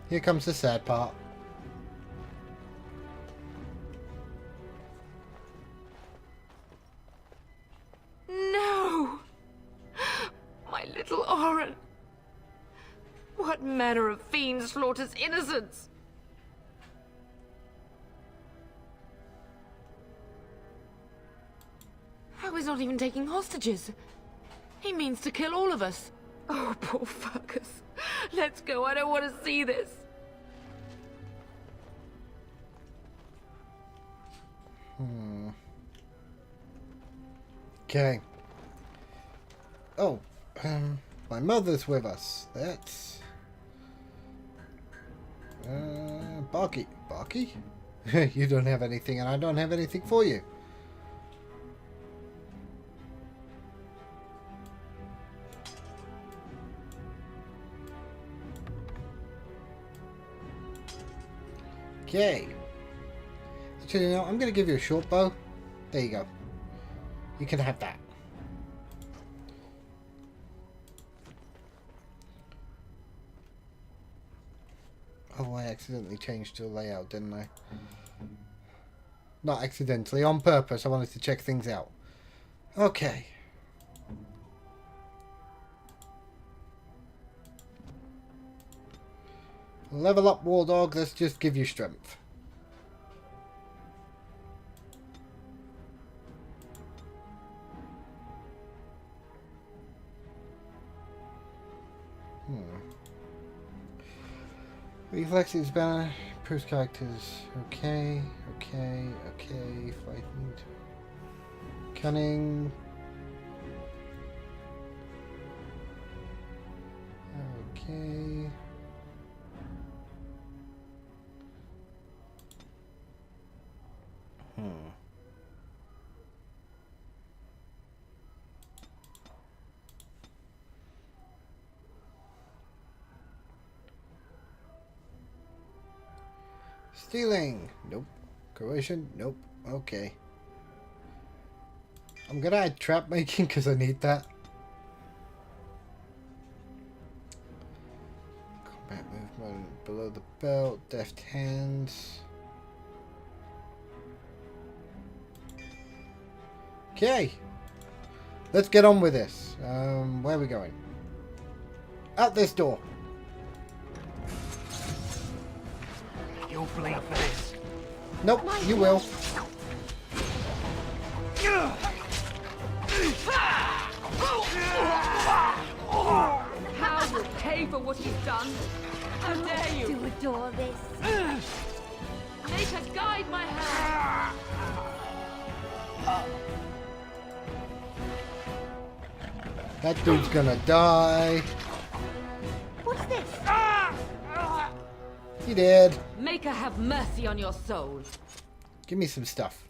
Speaker 1: Here comes the sad part.
Speaker 16: No! My little Oren. What manner of fiend slaughters innocents? How is not even taking hostages? He means to kill all of us. Oh, poor Fergus. Let's go. I don't want to see this.
Speaker 1: Okay. Oh, my mother's with us. That's... Barky. Barky? You don't have anything and I don't have anything for you. Okay. Actually, you know, I'm going to give you a short bow. There you go. You can have that. Oh, I accidentally changed the layout, didn't I? Not accidentally, on purpose. I wanted to check things out. Okay. Level up, War Dog. Let's just give you strength. Reflexes banner. Proves characters. Okay. Frightened. Cunning. Okay. Stealing. Nope. Coercion. Nope. Okay. I'm gonna add trap making because I need that. Combat movement below the belt, deft hands. Okay. Let's get on with this. Where are we going? Out this door.
Speaker 12: You'll bleed for this.
Speaker 1: Nope, you will.
Speaker 11: Hal will pay for what he's done. How dare you?
Speaker 13: Do adore this.
Speaker 11: Make her guide my hand.
Speaker 1: That dude's gonna die.
Speaker 13: What's this?
Speaker 1: He did.
Speaker 11: Make her have mercy on your soul.
Speaker 1: Give me some stuff.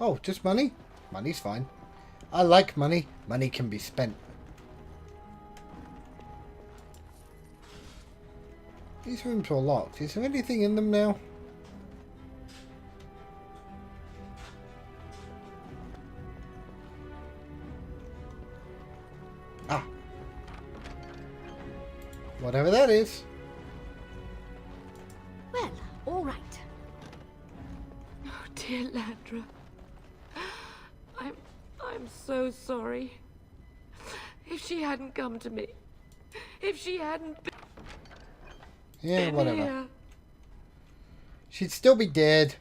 Speaker 1: Oh, just money? Money's fine. I like money. Money can be spent. These rooms are locked. Is there anything in them now? Ah. Whatever that is.
Speaker 13: Well, all right.
Speaker 16: Oh, dear Landra. I'm so sorry. If she hadn't come to me, if she hadn't been
Speaker 1: Yeah, whatever.
Speaker 16: here.
Speaker 1: She'd still be dead.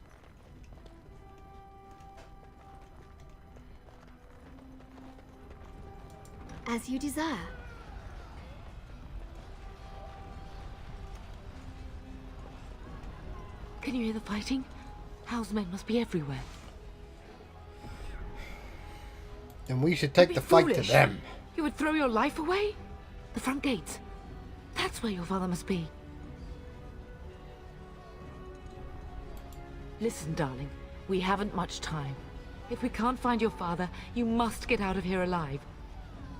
Speaker 13: As you desire.
Speaker 16: Can you hear the fighting? Hal's men must be everywhere.
Speaker 1: Then we should take
Speaker 16: Don't
Speaker 1: the
Speaker 16: be
Speaker 1: fight to
Speaker 16: foolish.
Speaker 1: them.
Speaker 16: You would throw your life away? The front gates. That's where your father must be. Listen, darling. We haven't much time. If we can't find your father, you must get out of here alive.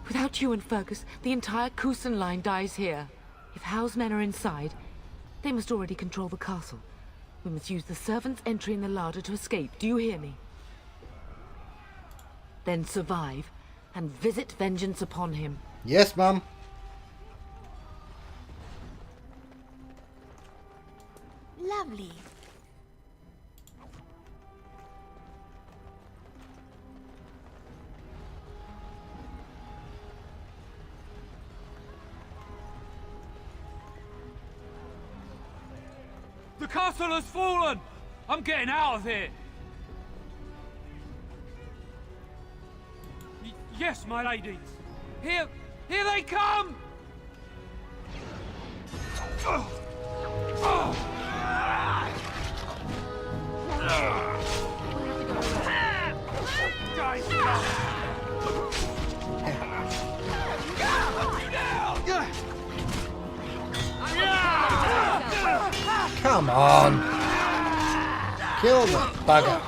Speaker 16: Without you and Fergus, the entire Kusen line dies here. If Hal's men are inside, they must already control the castle. We must use the servant's entry in the larder to escape. Do you hear me? Then survive, and visit vengeance upon him.
Speaker 1: Yes, Mum.
Speaker 13: Lovely.
Speaker 19: The castle has fallen! I'm getting out of here! Yes, my ladies! Here they come!
Speaker 1: Come on. Kill the bugger.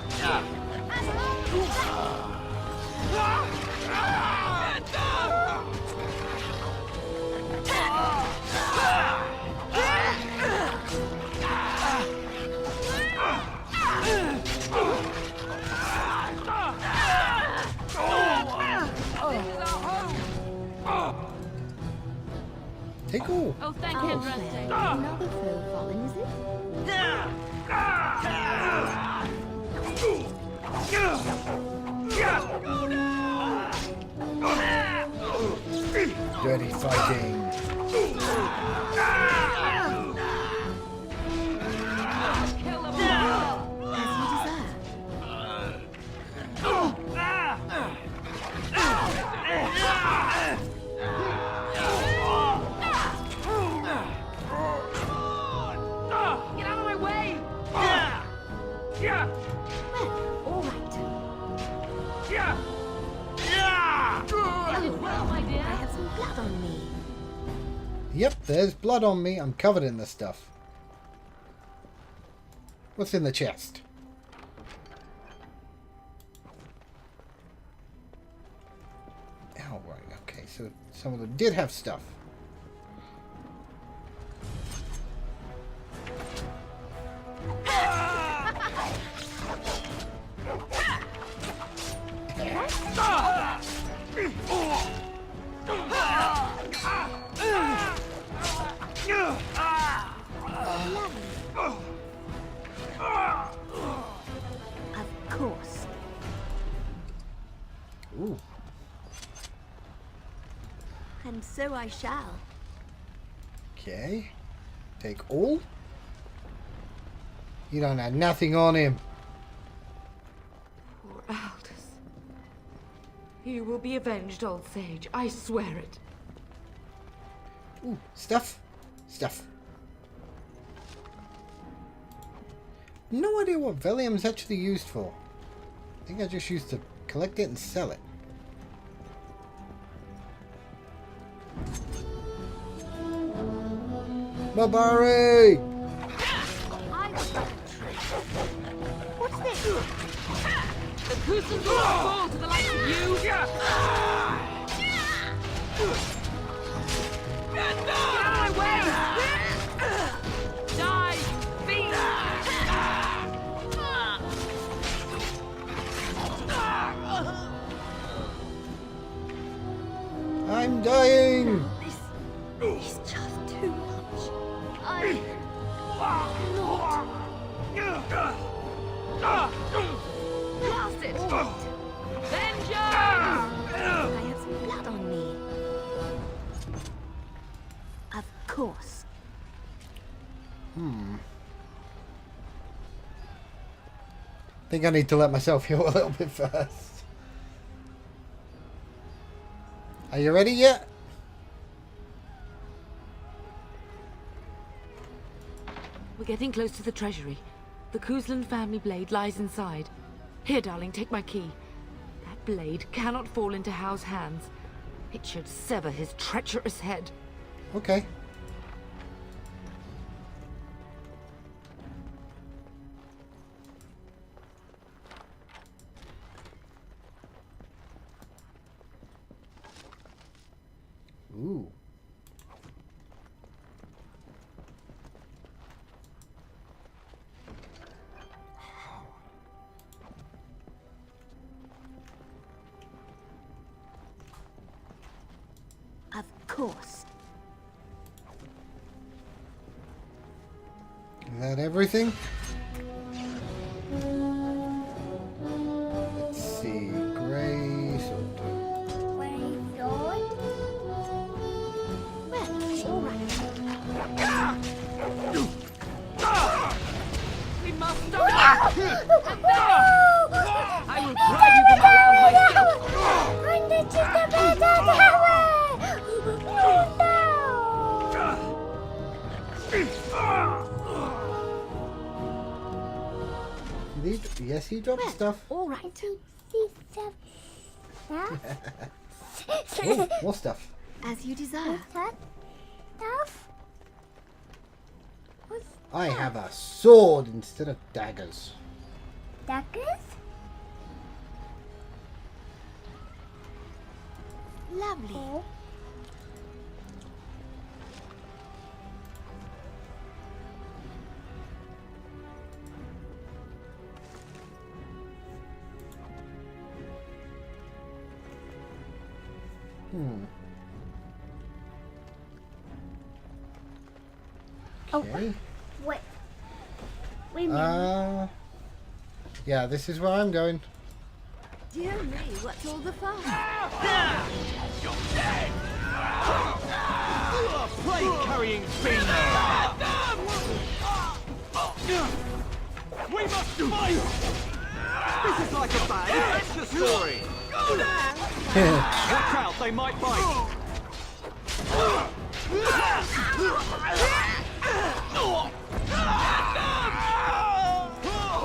Speaker 1: Take all.
Speaker 11: Oh, thank you, Rusty.
Speaker 13: Another foe fallen, is it?
Speaker 1: Dirty fighting.
Speaker 11: Kill them all.
Speaker 13: As you desire.
Speaker 11: Get out of my way!
Speaker 19: Yeah!
Speaker 13: Well, all right.
Speaker 19: Yeah!
Speaker 11: You did well, my dear.
Speaker 13: I have some blood on me.
Speaker 1: Yep, there's blood on me. I'm covered in this stuff. What's in the chest? Oh, right. Okay, so some of them did have stuff.
Speaker 4: So I shall.
Speaker 1: Okay. Take all. You don't have nothing on him.
Speaker 16: Poor Aldous. You will be avenged, old sage. I swear it.
Speaker 1: Ooh, stuff. Stuff. No idea what Valium's actually used for. I think I just used to collect it and sell it. Mabari!
Speaker 11: What's this? The Kusans will not fall to the likes of you! Get out of my way! Die, fiend!
Speaker 1: I'm dying!
Speaker 4: This is just too much. I
Speaker 11: Blast it! Vengeance!
Speaker 4: I have some blood on me. Of course.
Speaker 1: Think I need to let myself heal a little bit first. Are you ready yet?
Speaker 16: We're getting close to the treasury. The Kuzlan family blade lies inside. Here, darling, take my key. That blade cannot fall into Hao's hands. It should sever his treacherous head.
Speaker 1: Okay. Ooh.
Speaker 4: Of course.
Speaker 1: Is that everything? Let's see. Grey sword.
Speaker 11: We must stop it! I will drive you from around
Speaker 1: Yes, he dropped stuff.
Speaker 4: All right.
Speaker 1: Oh, more stuff.
Speaker 4: As you desire.
Speaker 13: Stuff?
Speaker 1: I have a sword instead of daggers.
Speaker 13: Daggers?
Speaker 4: Lovely.
Speaker 13: Oh.
Speaker 1: Okay.
Speaker 13: Wait. Wait a minute.
Speaker 1: Yeah, this is where I'm going.
Speaker 4: Dear me, what's all the fuss?
Speaker 12: You're dead! Plague-carrying fiend! We must fight! This is like a bad adventure story! Watch out, they might bite!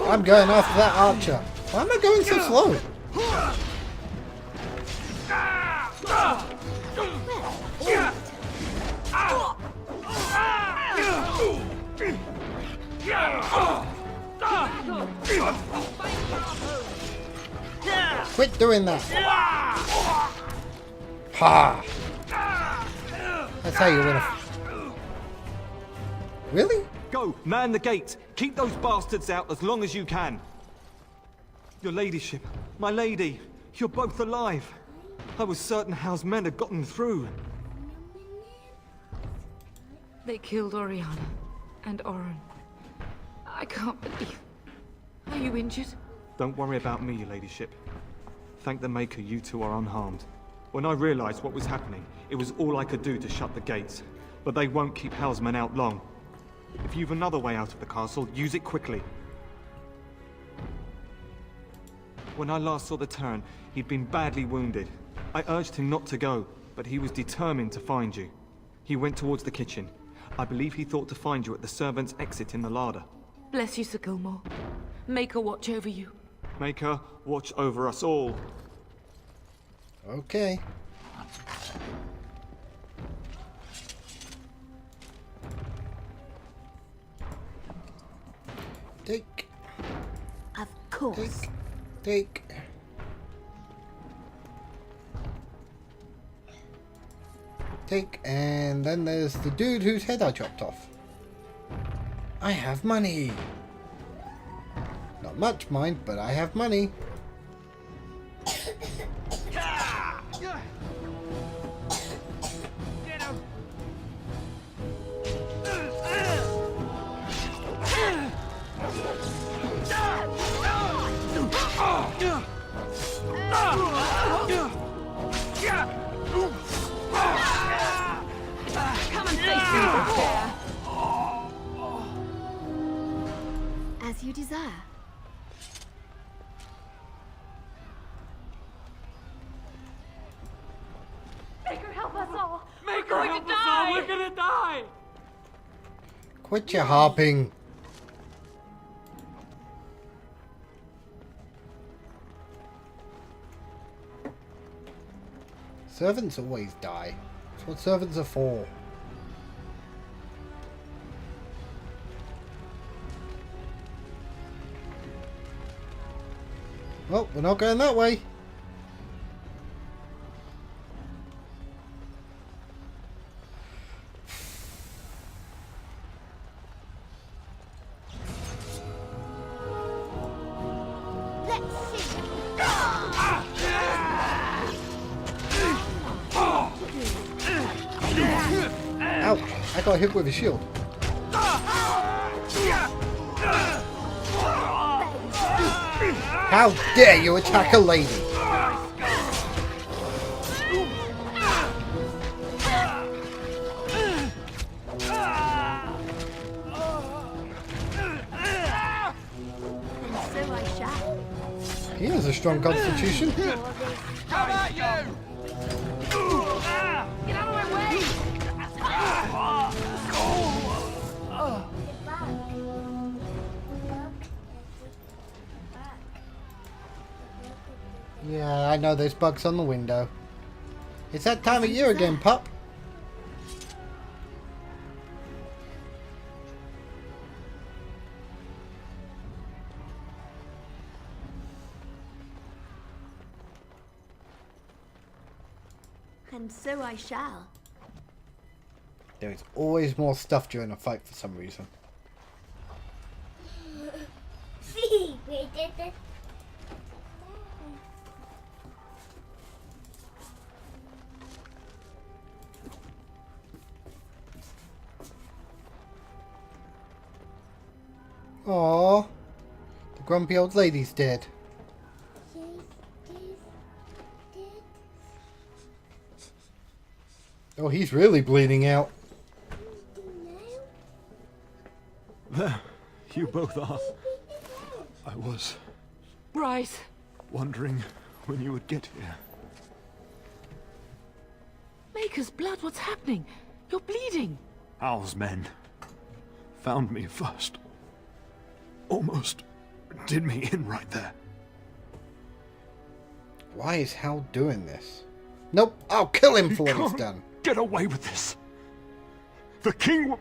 Speaker 1: I'm going after that archer. Why am I going so slow? Quit doing that. Ha! That's how you win a... Really?
Speaker 10: Go, man the gate. Keep those bastards out as long as you can. Your ladyship, my lady, you're both alive. I was certain Hao's men had gotten through.
Speaker 16: They killed Oriana and Oren. I can't believe... Are you injured?
Speaker 10: Don't worry about me, your ladyship. Thank the Maker you two are unharmed. When I realized what was happening, it was all I could do to shut the gates. But they won't keep Housemen out long. If you've another way out of the castle, use it quickly. When I last saw the Terran, he'd been badly wounded. I urged him not to go, but he was determined to find you. He went towards the kitchen. I believe he thought to find you at the servants' exit in the larder.
Speaker 16: Bless you, Sir Gilmore. Make her watch over you.
Speaker 10: Make her watch over us all.
Speaker 1: Okay. Take.
Speaker 4: Of course.
Speaker 1: Take. Take, and then there's the dude whose head I chopped off. I have money. Not much, mind, but I have money.
Speaker 4: Come and face me, bear. As you desire.
Speaker 3: Make her help us all.
Speaker 19: Make
Speaker 3: We're
Speaker 19: her
Speaker 3: going
Speaker 19: help
Speaker 3: to
Speaker 19: us
Speaker 3: die.
Speaker 19: all. We're gonna die.
Speaker 1: Quit your harping. Servants always die. That's what servants are for. Well, we're not going that way. Ow! I got hit with a shield. How dare you attack a lady!
Speaker 4: So I shall.
Speaker 1: He has a strong constitution.
Speaker 19: How about you?
Speaker 3: Get out of my way.
Speaker 1: Yeah, I know there's bugs on the window. It's that time of year again, pup.
Speaker 4: And so I shall.
Speaker 1: There's always more stuff during a fight for some reason.
Speaker 13: See, we did it.
Speaker 1: Aww. The grumpy old lady's dead. Oh, he's really bleeding out.
Speaker 5: There, you both are. I was
Speaker 16: Bryce.
Speaker 5: wondering when you would get here.
Speaker 16: Maker's blood, what's happening? You're bleeding.
Speaker 5: Hal's men found me first. Almost did me in right there.
Speaker 1: Why is Hal doing this? Nope, I'll kill him for what he's done.
Speaker 5: Get away with this. The king will...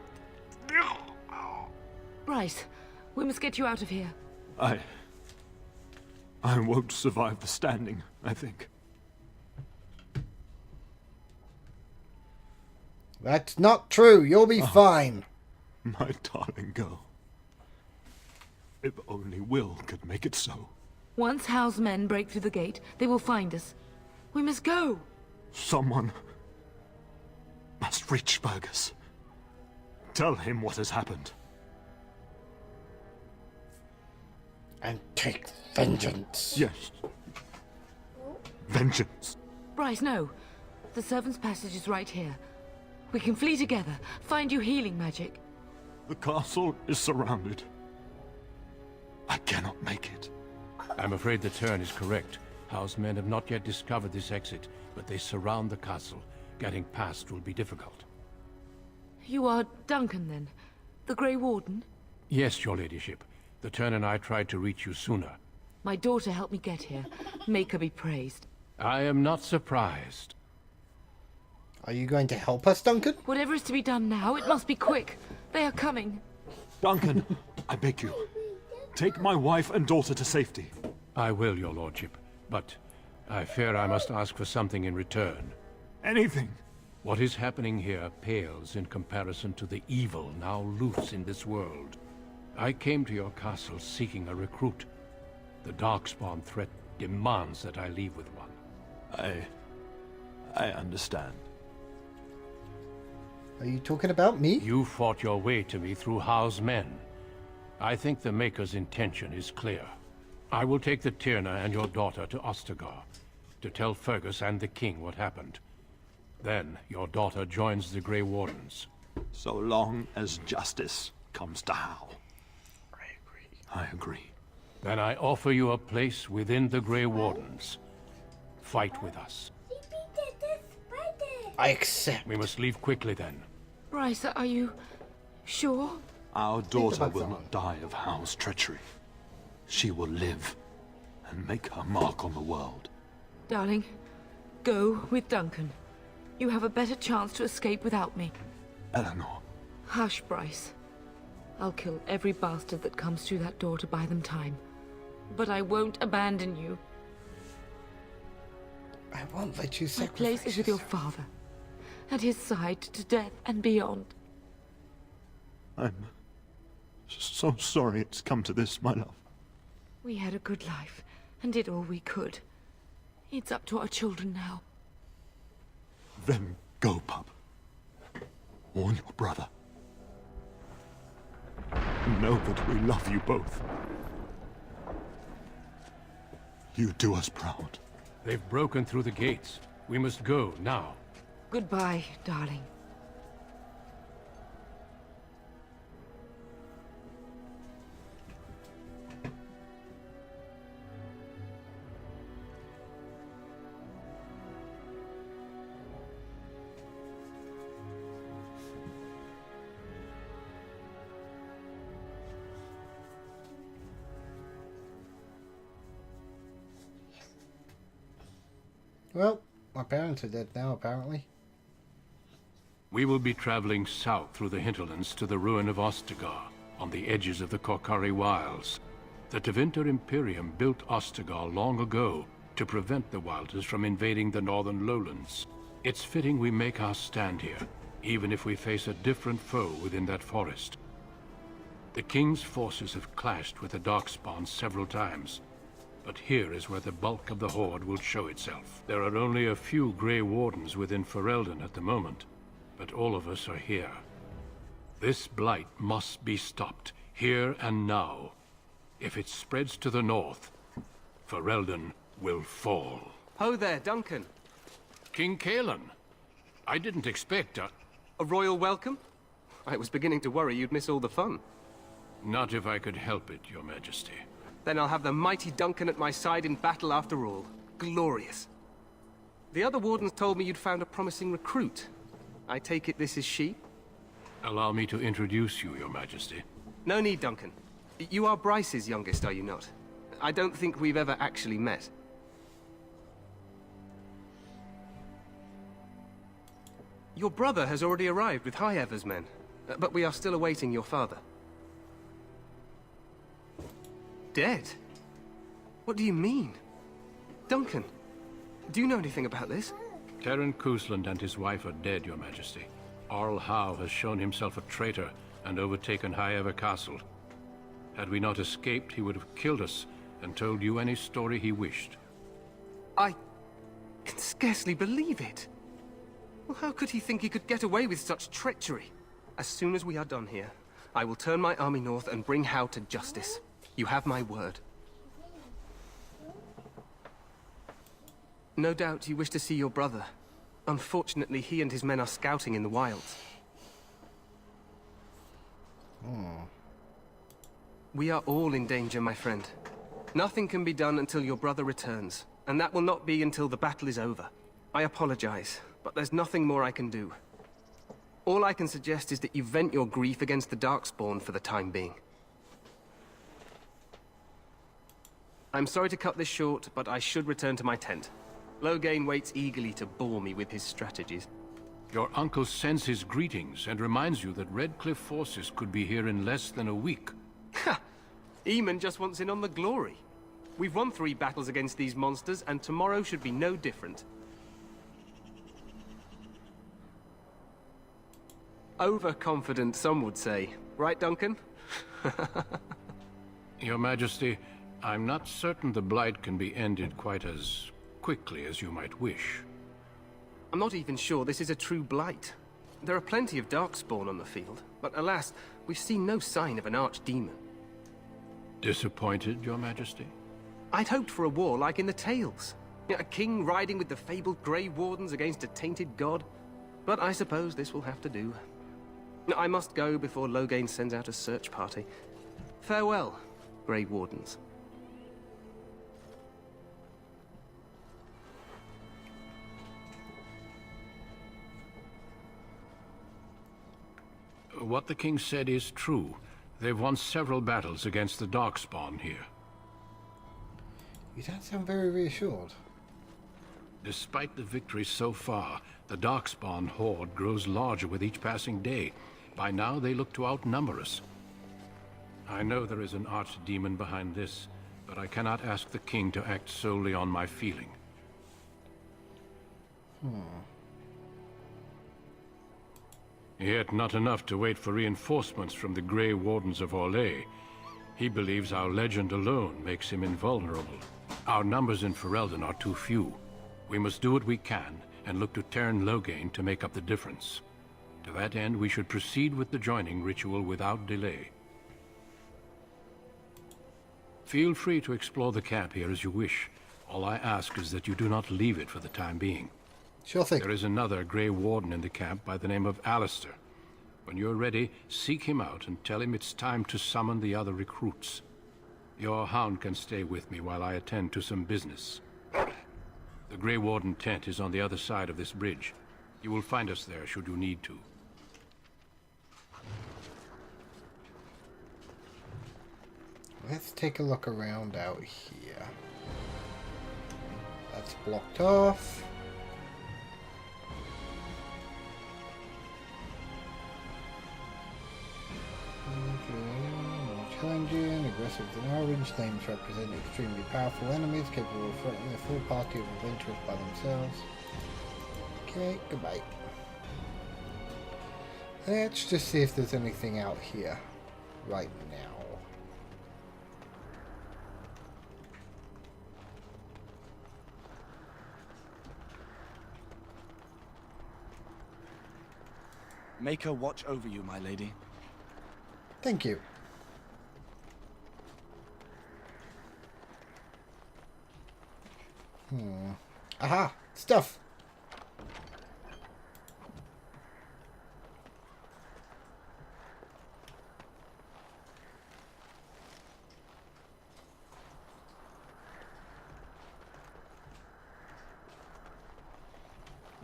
Speaker 16: Bryce, we must get you out of here.
Speaker 5: I won't survive the standing, I think.
Speaker 1: That's not true. You'll be fine.
Speaker 5: My darling girl. If only Will could make it so.
Speaker 16: Once Hal's men break through the gate, they will find us. We must go.
Speaker 5: Someone must reach Fergus. Tell him what has happened.
Speaker 1: And take vengeance.
Speaker 5: Yes. Vengeance.
Speaker 16: Bryce, no. The servant's passage is right here. We can flee together, find you healing magic.
Speaker 5: The castle is surrounded. I cannot make it.
Speaker 2: I'm afraid the Tern is correct. House men have not yet discovered this exit, but they surround the castle. Getting past will be difficult.
Speaker 16: You are Duncan, then? The Grey Warden?
Speaker 2: Yes, your ladyship. The Tern and I tried to reach you sooner.
Speaker 16: My daughter helped me get here. Make her be praised.
Speaker 2: I am not surprised.
Speaker 1: Are you going to help us, Duncan?
Speaker 16: Whatever is to be done now, it must be quick. They are coming.
Speaker 5: Duncan, I beg you. Take my wife and daughter to safety.
Speaker 2: I will, your lordship. But I fear I must ask for something in return.
Speaker 5: Anything.
Speaker 2: What is happening here pales in comparison to the evil now loose in this world. I came to your castle seeking a recruit. The Darkspawn threat demands that I leave with one.
Speaker 5: I understand.
Speaker 1: Are you talking about me?
Speaker 2: You fought your way to me through Howe's men. I think the Maker's intention is clear. I will take the Tyrna and your daughter to Ostagar, to tell Fergus and the king what happened. Then your daughter joins the Grey Wardens.
Speaker 5: So long as justice comes to Howe. I agree.
Speaker 2: Then I offer you a place within the Grey Wardens. Fight with us.
Speaker 1: I accept.
Speaker 2: We must leave quickly then.
Speaker 16: Bryce, are you sure?
Speaker 5: Our daughter will not die of Howe's treachery. She will live and make her mark on the world.
Speaker 16: Darling, go with Duncan. You have a better chance to escape without me.
Speaker 5: Eleanor.
Speaker 16: Hush, Bryce. I'll kill every bastard that comes through that door to buy them time. But I won't abandon you.
Speaker 1: I won't let you
Speaker 16: My
Speaker 1: sacrifice.
Speaker 16: place is with your father. At his side to death and beyond.
Speaker 5: I'm so sorry it's come to this, my love.
Speaker 16: We had a good life and did all we could. It's up to our children now.
Speaker 5: Then go, pup. Warn your brother. Know that we love you both. You do us proud.
Speaker 2: They've broken through the gates. We must go now.
Speaker 16: Goodbye, darling.
Speaker 1: Well, my parents are dead now, apparently.
Speaker 2: We will be traveling south through the hinterlands to the ruin of Ostagar, on the edges of the Korkari Wilds. The Tevinter Imperium built Ostagar long ago to prevent the Wilders from invading the northern lowlands. It's fitting we make our stand here, even if we face a different foe within that forest. The King's forces have clashed with the Darkspawn several times, but here is where the bulk of the Horde will show itself. There are only a few Grey Wardens within Ferelden at the moment, but all of us are here. This blight must be stopped, here and now. If it spreads to the north, Ferelden will fall.
Speaker 12: Ho there, Duncan.
Speaker 2: King Kaelan, I didn't expect a
Speaker 12: royal welcome? I was beginning to worry you'd miss all the fun.
Speaker 2: Not if I could help it, Your Majesty.
Speaker 12: Then I'll have the mighty Duncan at my side in battle after all. Glorious. The other wardens told me you'd found a promising recruit. I take it this is she?
Speaker 2: Allow me to introduce you, Your Majesty.
Speaker 12: No need, Duncan. You are Bryce's youngest, are you not? I don't think we've ever actually met. Your brother has already arrived with High-Ever's men, but we are still awaiting your father. Dead? What do you mean? Duncan, do you know anything about this?
Speaker 2: Terran Cousland and his wife are dead, Your Majesty. Arl Howe has shown himself a traitor and overtaken High-Ever Castle. Had we not escaped, he would have killed us and told you any story he wished.
Speaker 12: I can scarcely believe it. Well, how could he think he could get away with such treachery? As soon as we are done here, I will turn my army north and bring Howe to justice. You have my word. No doubt you wish to see your brother. Unfortunately, he and his men are scouting in the wilds. We are all in danger, my friend. Nothing can be done until your brother returns, and that will not be until the battle is over. I apologize, but there's nothing more I can do. All I can suggest is that you vent your grief against the Darkspawn for the time being. I'm sorry to cut this short, but I should return to my tent. Loghain waits eagerly to bore me with his strategies.
Speaker 2: Your uncle sends his greetings and reminds you that Redcliffe forces could be here in less than a week.
Speaker 12: Ha! Eamon just wants in on the glory. We've won 3 battles against these monsters, and tomorrow should be no different. Overconfident, some would say. Right, Duncan?
Speaker 2: Your Majesty, I'm not certain the Blight can be ended quite as quickly as you might wish.
Speaker 12: I'm not even sure this is a true blight. There are plenty of Darkspawn on the field, but alas, we've seen no sign of an archdemon.
Speaker 2: Disappointed, Your Majesty?
Speaker 12: I'd hoped for a war like in the tales. A king riding with the fabled Grey Wardens against a tainted god. But I suppose this will have to do. I must go before Loghain sends out a search party. Farewell, Grey Wardens.
Speaker 2: What the king said is true. They've won several battles against the Darkspawn here.
Speaker 1: You don't sound very reassured.
Speaker 2: Despite the victories so far, the Darkspawn horde grows larger with each passing day. By now, they look to outnumber us. I know there is an archdemon behind this, but I cannot ask the king to act solely on my feeling. Yet not enough to wait for reinforcements from the Grey Wardens of Orlais. He believes our legend alone makes him invulnerable. Our numbers in Ferelden are too few. We must do what we can, and look to Teyrn Loghain to make up the difference. To that end, we should proceed with the joining ritual without delay. Feel free to explore the camp here as you wish. All I ask is that you do not leave it for the time being.
Speaker 1: Sure thing.
Speaker 2: There is another Grey Warden in the camp by the name of Alistair. When you're ready, seek him out and tell him it's time to summon the other recruits. Your hound can stay with me while I attend to some business. The Grey Warden tent is on the other side of this bridge. You will find us there should you need to.
Speaker 1: Let's take a look around out here. That's blocked off. More challenging, aggressive than orange. Names represent extremely powerful enemies capable of threatening a full party of adventurers by themselves. Okay, goodbye. Let's just see if there's anything out here right now.
Speaker 20: Make her watch over you, my lady.
Speaker 1: Thank you. Aha! Stuff!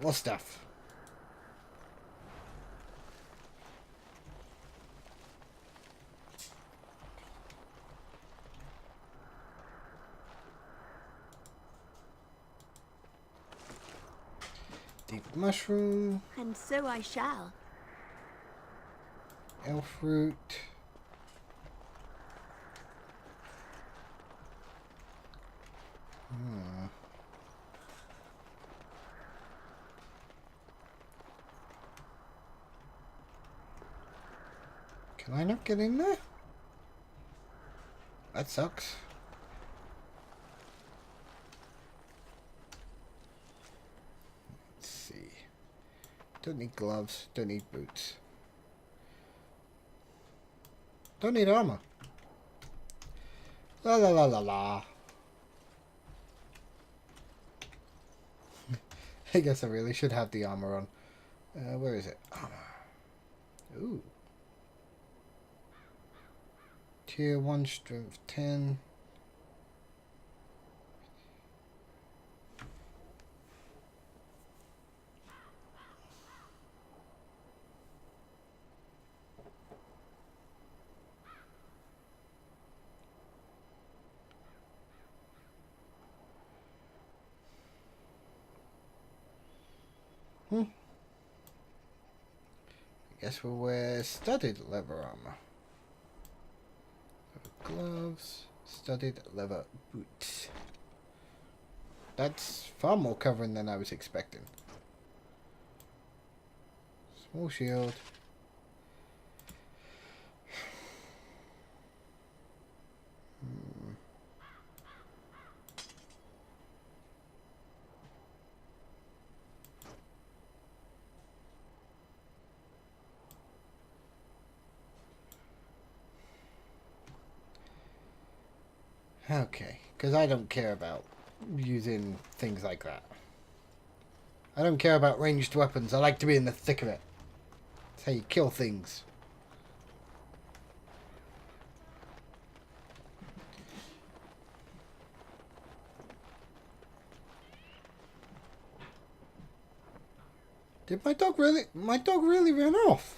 Speaker 1: What stuff? Deep mushroom.
Speaker 4: And so I shall.
Speaker 1: Elf root. Can I not get in there? That sucks. Let's see. Don't need gloves. Don't need boots. Don't need armor. La la la la la. I guess I really should have the armor on. Where is it? Armor. Ooh. Tier 1, strength 10. I guess we'll wear studded leather armor. Gloves, studded leather boots. That's far more covering than I was expecting. Small shield. Okay, because I don't care about using things like that. I don't care about ranged weapons. I like to be in the thick of it. That's how you kill things. Did my dog really? My dog really ran off.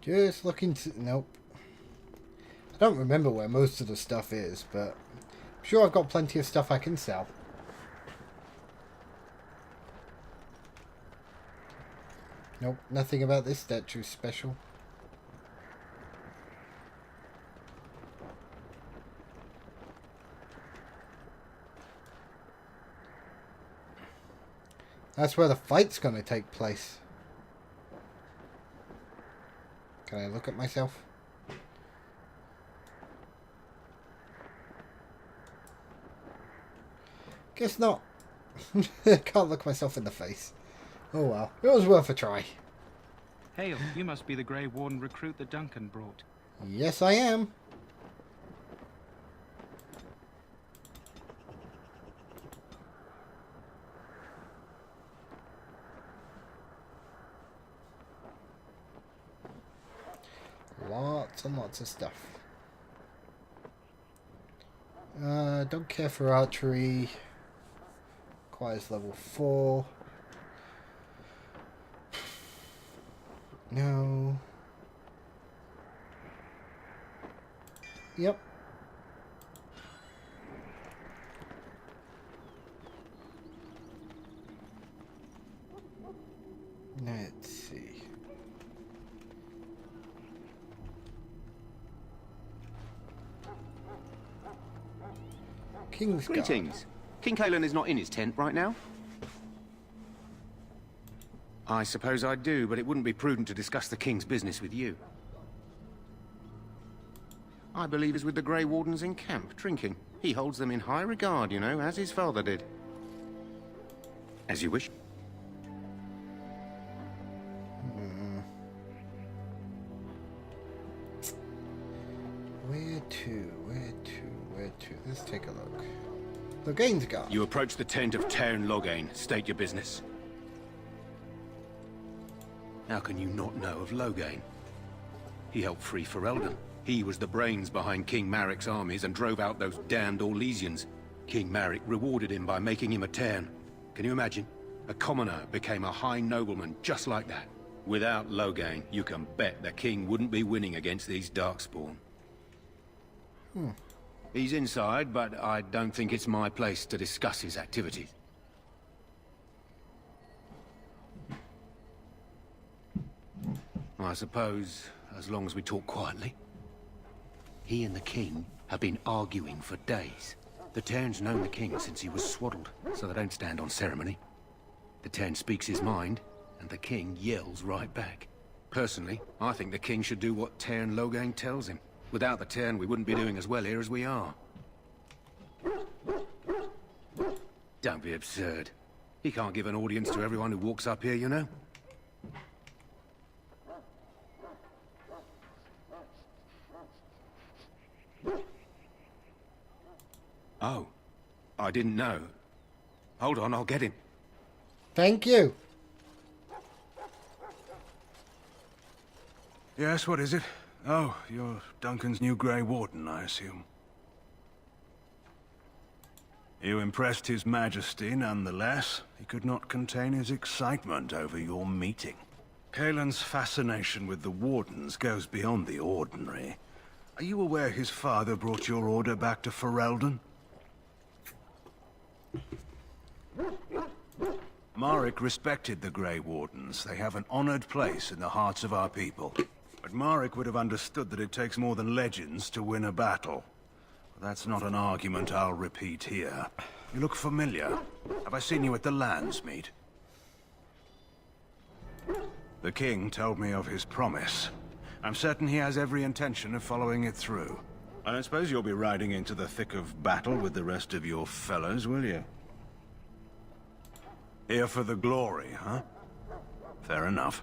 Speaker 1: Just looking to... Nope. I don't remember where most of the stuff is, but I'm sure I've got plenty of stuff I can sell. Nope, nothing about this statue special. That's where the fight's gonna take place. Can I look at myself? Guess not. Can't look myself in the face. Oh well, it was worth a try.
Speaker 7: Hail, you must be the Grey Warden recruit that Duncan brought.
Speaker 1: Yes, I am. Lots and lots of stuff. Don't care for archery. Requires level 4. No. Yep. Let's see. King's Guard.
Speaker 21: Greetings. King Cailan is not in his tent right now? I suppose I do, but it wouldn't be prudent to discuss the King's business with you. I believe he's with the Grey Wardens in camp, drinking. He holds them in high regard, you know, as his father did. As you wish.
Speaker 1: Where to? Let's take a look. Logain's Guard.
Speaker 21: You approach the tent of Tairn Logain. State your business. How can you not know of Logain? He helped free Ferelden. He was the brains behind King Maric's armies and drove out those damned Orlesians. King Maric rewarded him by making him a Tairn. Can you imagine? A commoner became a high nobleman just like that. Without Logain, you can bet the king wouldn't be winning against these Darkspawn. He's inside, but I don't think it's my place to discuss his activities. I suppose, as long as we talk quietly. He and the king have been arguing for days. The Tairn's known the king since he was swaddled, so they don't stand on ceremony. The Tairn speaks his mind, and the king yells right back. Personally, I think the king should do what Tairn Logain tells him. Without the Tairn, we wouldn't be doing as well here as we are. Don't be absurd. He can't give an audience to everyone who walks up here, you know? Oh, I didn't know. Hold on, I'll get him.
Speaker 1: Thank you.
Speaker 6: Yes, what is it? Oh, you're Duncan's new Grey Warden, I assume. You impressed His Majesty nonetheless. He could not contain his excitement over your meeting. Kaelin's fascination with the Wardens goes beyond the ordinary. Are you aware his father brought your order back to Ferelden? Marek respected the Grey Wardens. They have an honored place in the hearts of our people. But Marek would have understood that it takes more than legends to win a battle. That's not an argument I'll repeat here. You look familiar. Have I seen you at the Landsmeet? The king told me of his promise. I'm certain he has every intention of following it through. I don't suppose you'll be riding into the thick of battle with the rest of your fellows, will you? Here for the glory, huh? Fair enough.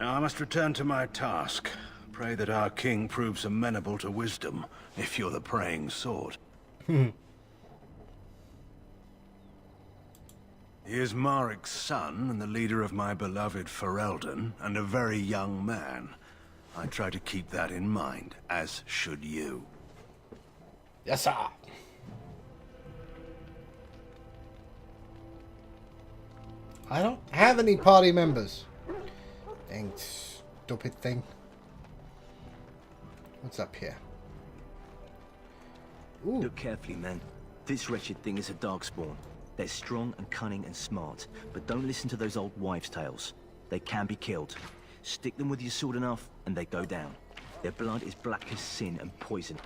Speaker 6: Now I must return to my task. Pray that our king proves amenable to wisdom, if you're the praying sort. He is Marek's son and the leader of my beloved Ferelden, and a very young man. I try to keep that in mind, as should you.
Speaker 1: Yes, sir. I don't have any party members. Dang stupid thing. What's up here? Ooh.
Speaker 22: Look carefully, men. This wretched thing is a darkspawn. They're strong and cunning and smart, but don't listen to those old wives' tales. They can be killed. Stick them with your sword enough, and they go down. Their blood is black as sin and poison.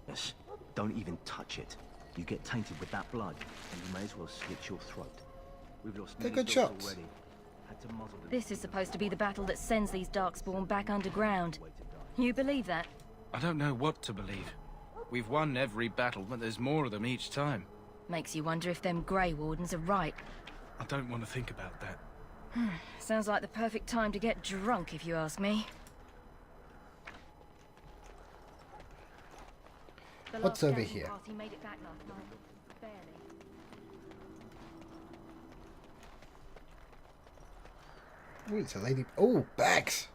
Speaker 22: Yes, don't even touch it. You get tainted with that blood, and you may as well slit your throat. We've lost
Speaker 1: They're
Speaker 22: many
Speaker 1: good
Speaker 22: dogs
Speaker 1: shots.
Speaker 22: already. Had to muzzle them.
Speaker 3: This is supposed to be the battle that sends these Darkspawn back underground. You believe that?
Speaker 7: I don't know what to believe. We've won every battle, but there's more of them each time.
Speaker 3: Makes you wonder if them Grey Wardens are right.
Speaker 7: I don't want to think about that.
Speaker 3: Sounds like the perfect time to get drunk, if you ask me.
Speaker 1: What's over here?
Speaker 3: Party made it back last night. Barely.
Speaker 1: Oh, it's a lady. Oh, bags.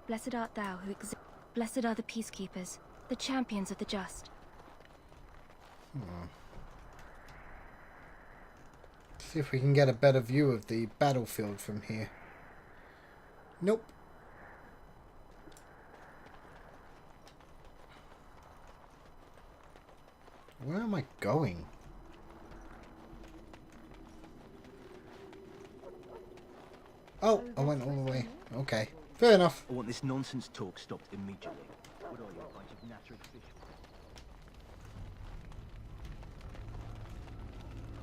Speaker 3: Blessed art thou who blessed are the peacekeepers, the champions of the just.
Speaker 1: See if we can get a better view of the battlefield from here. Nope. Where am I going? Oh, I went all the way. Okay. Fair enough.
Speaker 22: I want this nonsense talk stopped immediately. What are you, a bunch of natural fish?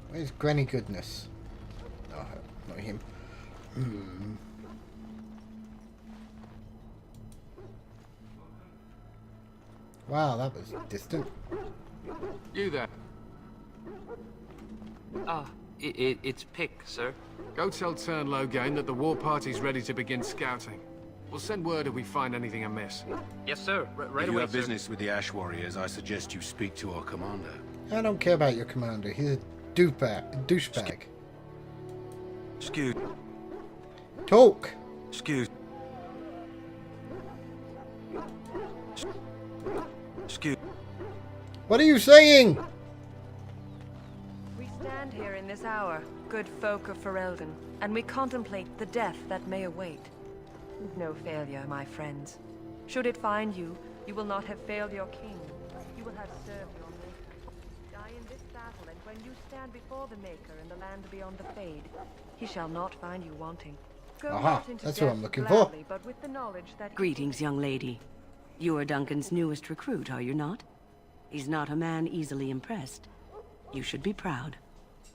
Speaker 1: Where's Granny Goodness? Oh, not him. Wow, that was distant.
Speaker 23: You there. Ah, it's Pick, sir. Go tell Turnlow Game that the war party's ready to begin scouting. We'll send word if we find anything amiss. Yes, sir. Right
Speaker 21: If
Speaker 23: away,
Speaker 21: you have
Speaker 23: sir.
Speaker 21: business with the Ash Warriors, I suggest you speak to our commander.
Speaker 1: I don't care about your commander. He's a douchebag.
Speaker 6: Excuse.
Speaker 1: Talk.
Speaker 6: Excuse. Excuse.
Speaker 1: What are you saying?
Speaker 9: We stand here in this hour, good folk of Ferelden, and we contemplate the death that may await. No failure, my friends. Should it find you, you will not have failed your king. You will have served your maker. Die in this battle, and when you stand before the Maker in the land beyond the Fade, he shall not find you wanting. Go
Speaker 1: Aha,
Speaker 9: not into
Speaker 1: that's what
Speaker 9: death
Speaker 1: I'm looking
Speaker 9: gladly, but with the knowledge that
Speaker 8: Greetings, young lady. You are Duncan's newest recruit, are you not? He's not a man easily impressed. You should be proud.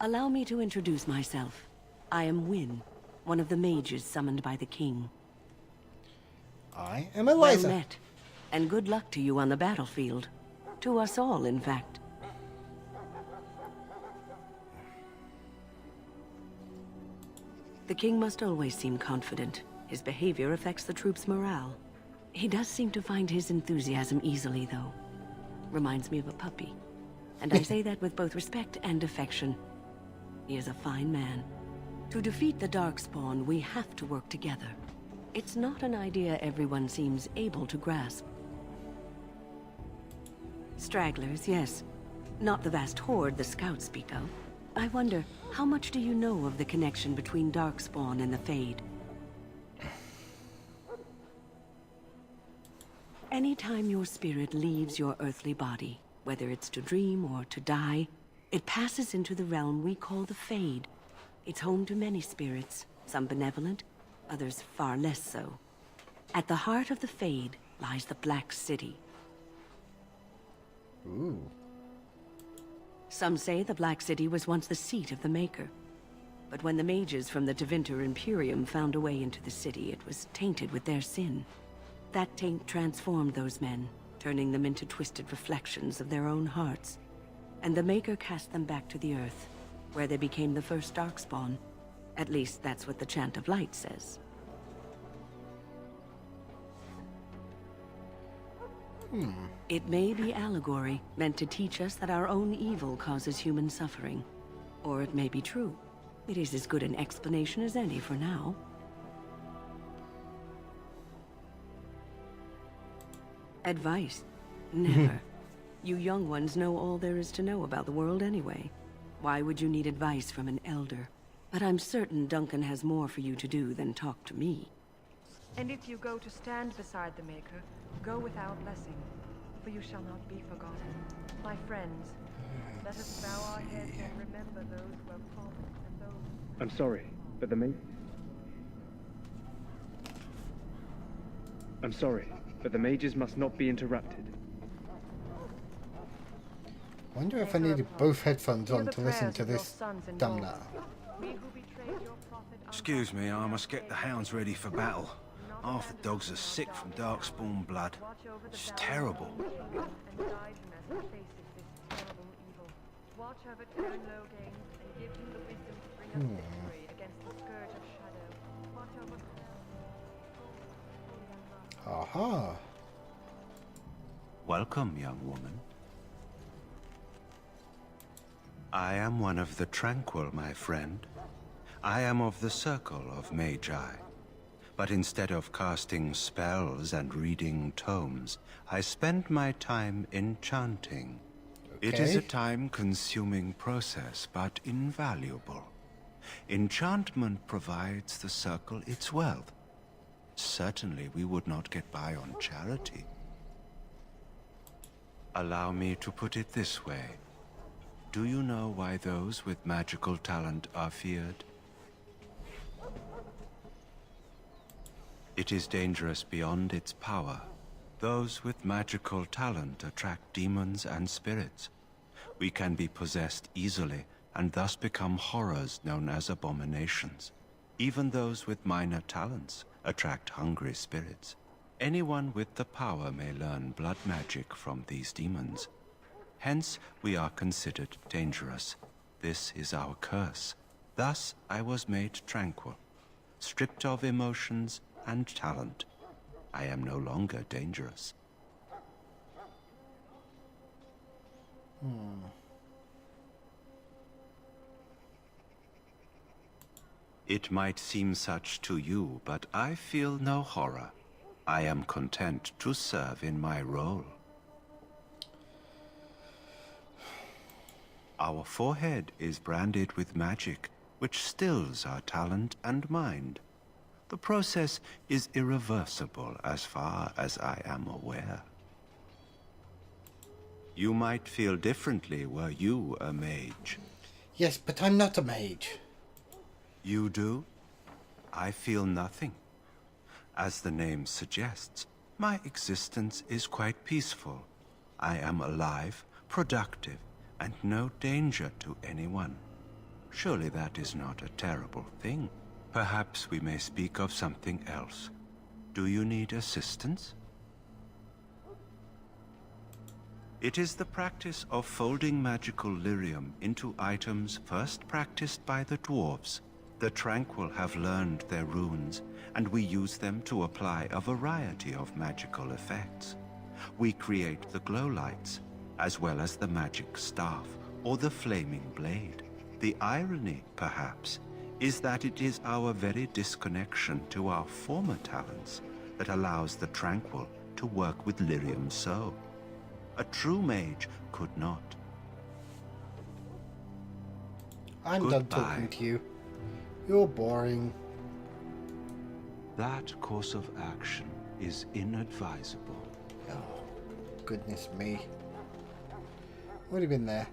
Speaker 8: Allow me to introduce myself. I am Wynne, one of the mages summoned by the king.
Speaker 1: I am Eliza.
Speaker 8: Well met, and good luck to you on the battlefield. To us all, in fact. The king must always seem confident. His behavior affects the troops' morale. He does seem to find his enthusiasm easily, though. Reminds me of a puppy. And I say that with both respect and affection. He is a fine man. To defeat the Darkspawn, we have to work together. It's not an idea everyone seems able to grasp. Stragglers, yes. Not the vast horde the scouts speak of. I wonder, how much do you know of the connection between Darkspawn and the Fade? Anytime your spirit leaves your earthly body, whether it's to dream or to die, it passes into the realm we call the Fade. It's home to many spirits, some benevolent, others far less so. At the heart of the Fade lies the Black City.
Speaker 1: Ooh.
Speaker 8: Some say the Black City was once the seat of the Maker. But when the mages from the Tevinter Imperium found a way into the city, it was tainted with their sin. That taint transformed those men, turning them into twisted reflections of their own hearts. And the Maker cast them back to the Earth, where they became the first Darkspawn. At least that's what the Chant of Light says. It may be allegory, meant to teach us that our own evil causes human suffering. Or it may be true. It is as good an explanation as any for now. Advice? Never. You young ones know all there is to know about the world anyway. Why would you need advice from an elder? But I'm certain Duncan has more for you to do than talk to me.
Speaker 9: And if you go to stand beside the Maker, go without blessing, for you shall not be forgotten. My friends, let us bow our heads and remember those who have fallen and those...
Speaker 14: I'm sorry, but the I'm sorry, but the mages must not be interrupted.
Speaker 1: I wonder if I needed both headphones on to listen to this dumb.
Speaker 6: Excuse me, I must get the hounds ready for battle. Half the dogs are sick from Darkspawn blood. It's terrible.
Speaker 1: Aha.
Speaker 6: Welcome, young woman. I am one of the Tranquil, my friend. I am of the Circle of Magi. But instead of casting spells and reading tomes, I spend my time enchanting.
Speaker 1: Okay.
Speaker 6: It is a time-consuming process, but invaluable. Enchantment provides the Circle its wealth. Certainly we would not get by on charity. Allow me to put it this way. Do you know why those with magical talent are feared? It is dangerous beyond its power. Those with magical talent attract demons and spirits. We can be possessed easily, and thus become horrors known as abominations. Even those with minor talents attract hungry spirits. Anyone with the power may learn blood magic from these demons. Hence, we are considered dangerous. This is our curse. Thus, I was made tranquil, stripped of emotions and talent. I am no longer dangerous. It might seem such to you, but I feel no horror. I am content to serve in my role. Our forehead is branded with magic, which stills our talent and mind. The process is irreversible as far as I am aware. You might feel differently were you a mage.
Speaker 1: Yes, but I'm not a mage.
Speaker 6: You do? I feel nothing. As the name suggests, my existence is quite peaceful. I am alive, productive, and no danger to anyone. Surely that is not a terrible thing. Perhaps we may speak of something else. Do you need assistance? It is the practice of folding magical lyrium into items first practiced by the dwarves. The Tranquil have learned their runes, and we use them to apply a variety of magical effects. We create the glow lights, as well as the magic staff, or the flaming blade. The irony, perhaps, is that it is our very disconnection to our former talents that allows the Tranquil to work with lyrium so. A true mage could not.
Speaker 1: I'm done talking to you. You're boring.
Speaker 6: That course of action is inadvisable.
Speaker 1: Oh, goodness me. What have you been there?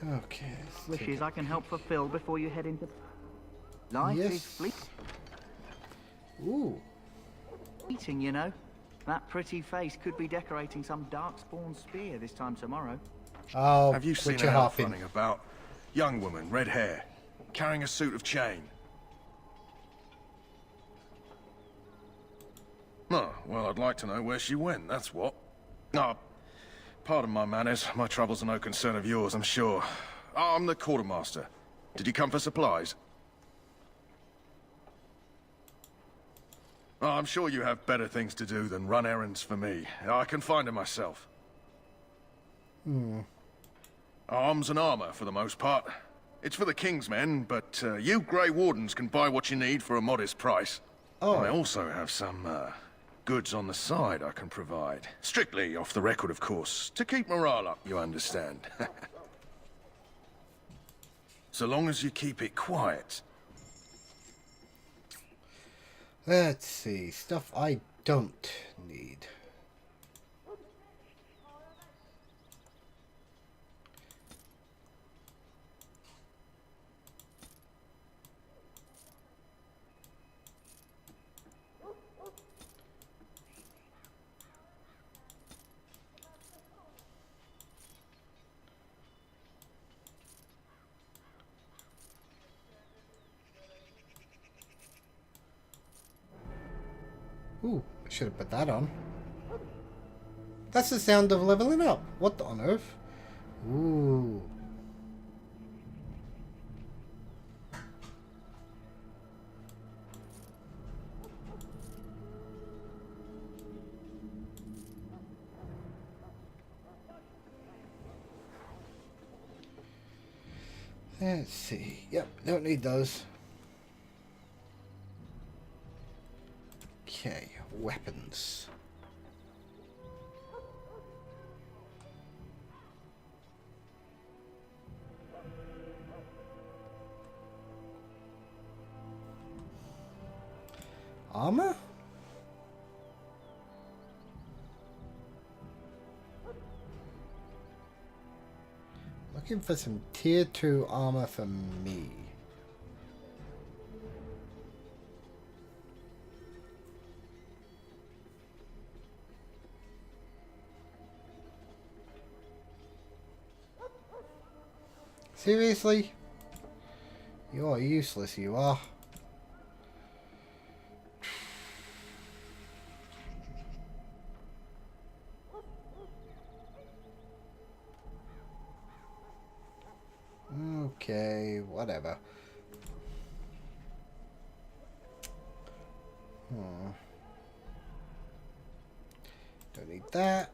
Speaker 1: Okay.
Speaker 15: Wishes I can help fulfill before you head into... Life is fleet.
Speaker 1: Ooh.
Speaker 15: Fleeting, you know. That pretty face could be decorating some darkspawn spear this time tomorrow.
Speaker 1: Oh,
Speaker 6: have you seen an elf running about? Young woman, red hair, carrying a suit of chain. Oh, well, I'd like to know where she went, that's what. Ah, pardon my manners. My troubles are no concern of yours, I'm sure. I'm the quartermaster. Did you come for supplies? Oh, I'm sure you have better things to do than run errands for me. I can find them myself. Arms and armor, for the most part. It's for the King's men, but you Grey Wardens can buy what you need for a modest price.
Speaker 1: Oh.
Speaker 6: I also have some goods on the side I can provide. Strictly off the record, of course. To keep morale up, you understand. So long as you keep it quiet.
Speaker 1: Let's see. Stuff I don't need. Ooh, I should have put that on. That's the sound of leveling up. What on earth? Ooh. Let's see. Yep, don't need those. Okay, weapons. Armor? Looking for some tier 2 armor for me. Seriously? You are useless, you are. Okay, whatever. Don't need that.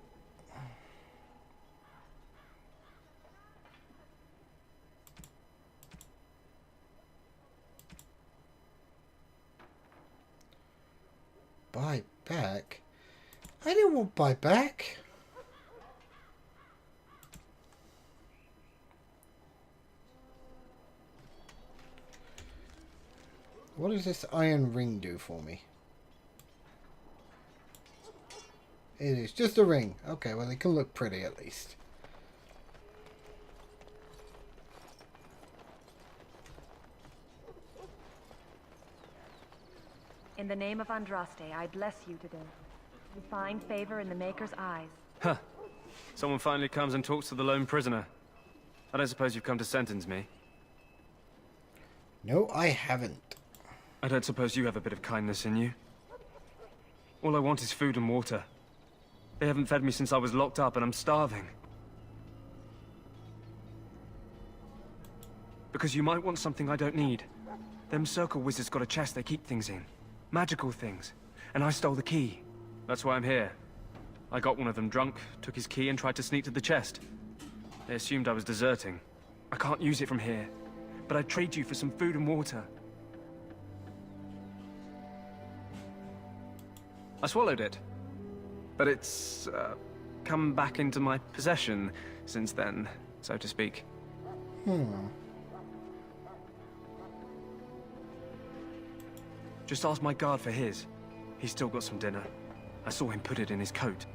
Speaker 1: Buy back? I didn't want buy back. What does this iron ring do for me? It is just a ring. Okay, well, they can look pretty at least.
Speaker 9: In the name of Andraste, I bless you today. You find favor in the Maker's eyes.
Speaker 14: Huh. Someone finally comes and talks to the lone prisoner. I don't suppose you've come to sentence me?
Speaker 1: No, I haven't.
Speaker 14: I don't suppose you have a bit of kindness in you? All I want is food and water. They haven't fed me since I was locked up and I'm starving. Because you might want something I don't need. Them circle wizards got a chest they keep things in. Magical things. And I stole the key. That's why I'm here. I got one of them drunk, took his key and tried to sneak to the chest. They assumed I was deserting. I can't use it from here. But I'd trade you for some food and water. I swallowed it. But it's, come back into my possession since then, so to speak. Just ask my guard for his. He's still got some dinner. I saw him put it in his coat.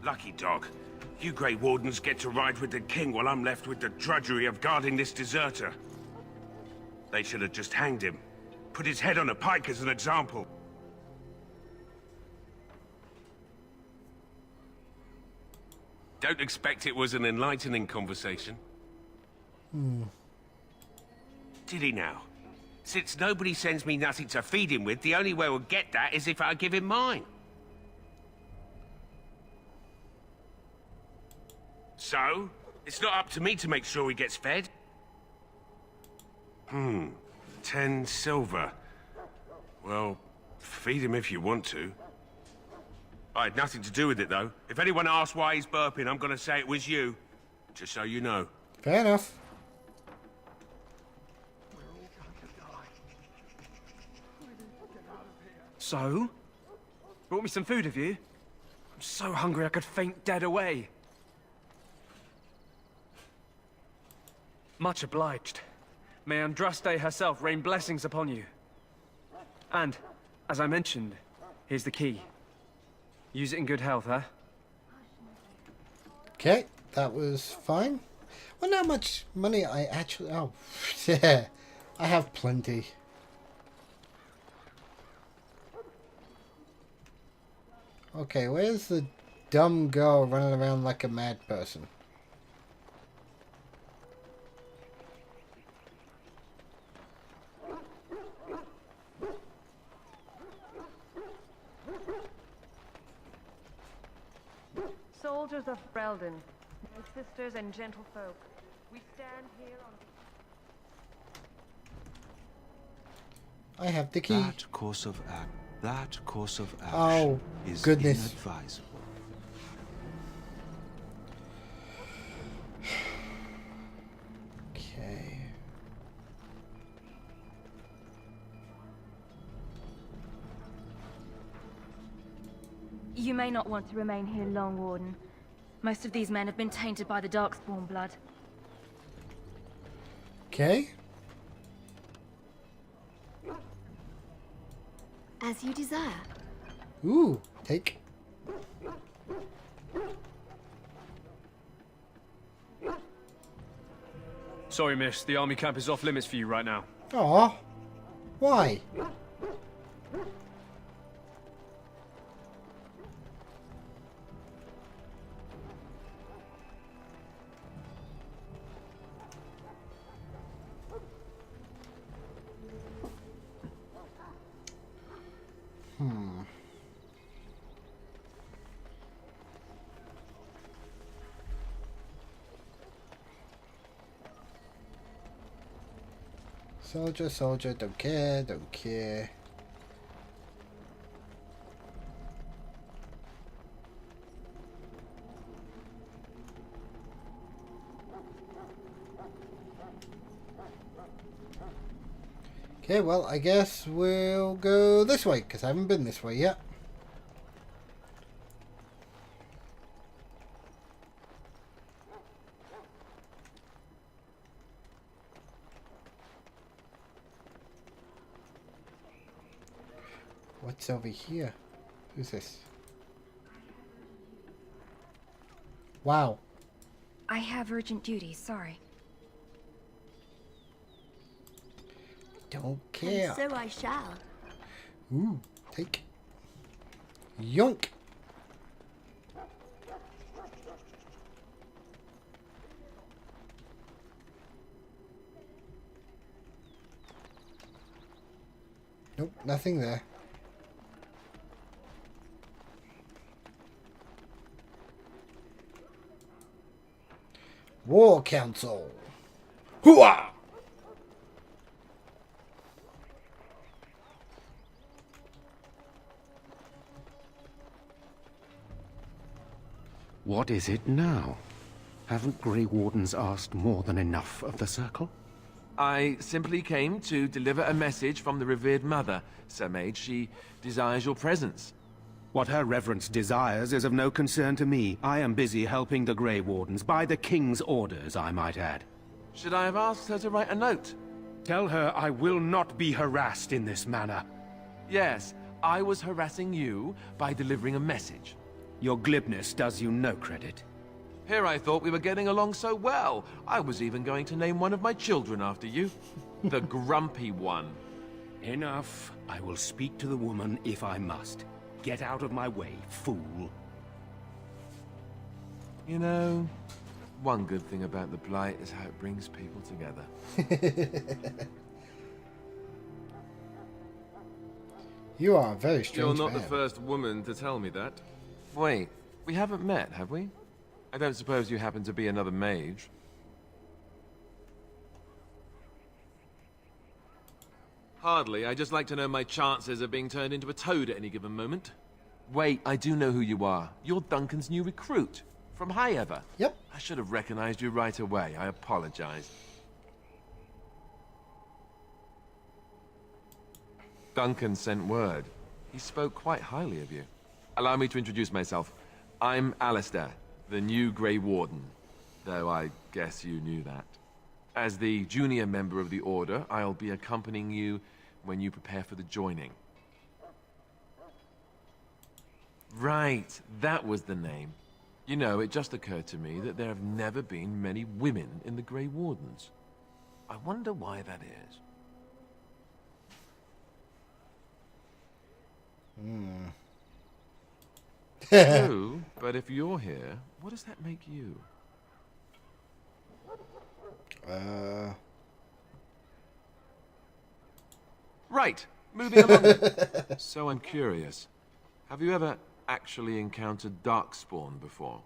Speaker 11: Lucky dog. You Grey Wardens get to ride with the king while I'm left with the drudgery of guarding this deserter. They should have just hanged him. Put his head on a pike as an example. Don't expect it was an enlightening conversation. Did he now? Since nobody sends me nothing to feed him with, the only way we'll get that is if I give him mine. So, it's not up to me to make sure he gets fed? 10 silver. Well, feed him if you want to. I had nothing to do with it, though. If anyone asks why he's burping, I'm gonna say it was you. Just so you know.
Speaker 1: Fair enough.
Speaker 14: So? Brought me some food, have you? I'm so hungry I could faint dead away. Much obliged. May Andraste herself rain blessings upon you. And, as I mentioned, here's the key. Use it in good health, huh?
Speaker 1: Okay, that was fine. Wonder how much money I actually... Oh, yeah. I have plenty. Okay, where's the dumb girl running around like a mad person?
Speaker 9: Soldiers of Freldon, my sisters and gentlefolk, we stand here on...
Speaker 1: I have the key.
Speaker 5: That course of action
Speaker 1: Oh,
Speaker 5: is
Speaker 1: goodness.
Speaker 5: inadvisable.
Speaker 1: Okay.
Speaker 3: You may not want to remain here long, Warden. Most of these men have been tainted by the Darkspawn blood.
Speaker 1: Okay.
Speaker 3: As you desire.
Speaker 1: Ooh, take.
Speaker 14: Sorry, miss. The army camp is off limits for you right now.
Speaker 1: Aw. Why? Soldier, soldier, don't care, don't care. Okay, well, I guess we'll go this way, because I haven't been this way yet. What's over here? Who's this? Wow.
Speaker 3: I have urgent duties, sorry.
Speaker 1: Don't care.
Speaker 13: And so I shall.
Speaker 1: Ooh, take. Yoink. Nope, nothing there. War Council. Hooah!
Speaker 21: What is it now? Haven't Grey Wardens asked more than enough of the Circle?
Speaker 10: I simply came to deliver a message from the revered mother, Sir Mage. She desires your presence.
Speaker 21: What her reverence desires is of no concern to me. I am busy helping the Grey Wardens, by the King's orders, I might add.
Speaker 10: Should I have asked her to write a note?
Speaker 21: Tell her I will not be harassed in this manner.
Speaker 10: Yes, I was harassing you by delivering a message.
Speaker 21: Your glibness does you no credit.
Speaker 10: Here I thought we were getting along so well. I was even going to name one of my children after you. The grumpy one.
Speaker 21: Enough. I will speak to the woman if I must. Get out of my way, fool.
Speaker 10: You know, one good thing about the Blight is how it brings people together.
Speaker 1: You are a very strange
Speaker 10: You're not
Speaker 1: man.
Speaker 10: the first woman to tell me that. Wait, we haven't met, have we? I don't suppose you happen to be another mage. Hardly. I just like to know my chances of being turned into a toad at any given moment. Wait, I do know who you are. You're Duncan's new recruit. From High Ever.
Speaker 1: Yep.
Speaker 10: I should have recognized you right away. I apologize. Duncan sent word. He spoke quite highly of you. Allow me to introduce myself. I'm Alistair, the new Grey Warden. Though I guess you knew that. As the junior member of the Order, I'll be accompanying you when you prepare for the joining. Right, that was the name. You know, it just occurred to me that there have never been many women in the Grey Wardens. I wonder why that is. True, but if you're here, what does that make you? Right, moving along then. So I'm curious. Have you ever actually encountered Darkspawn before?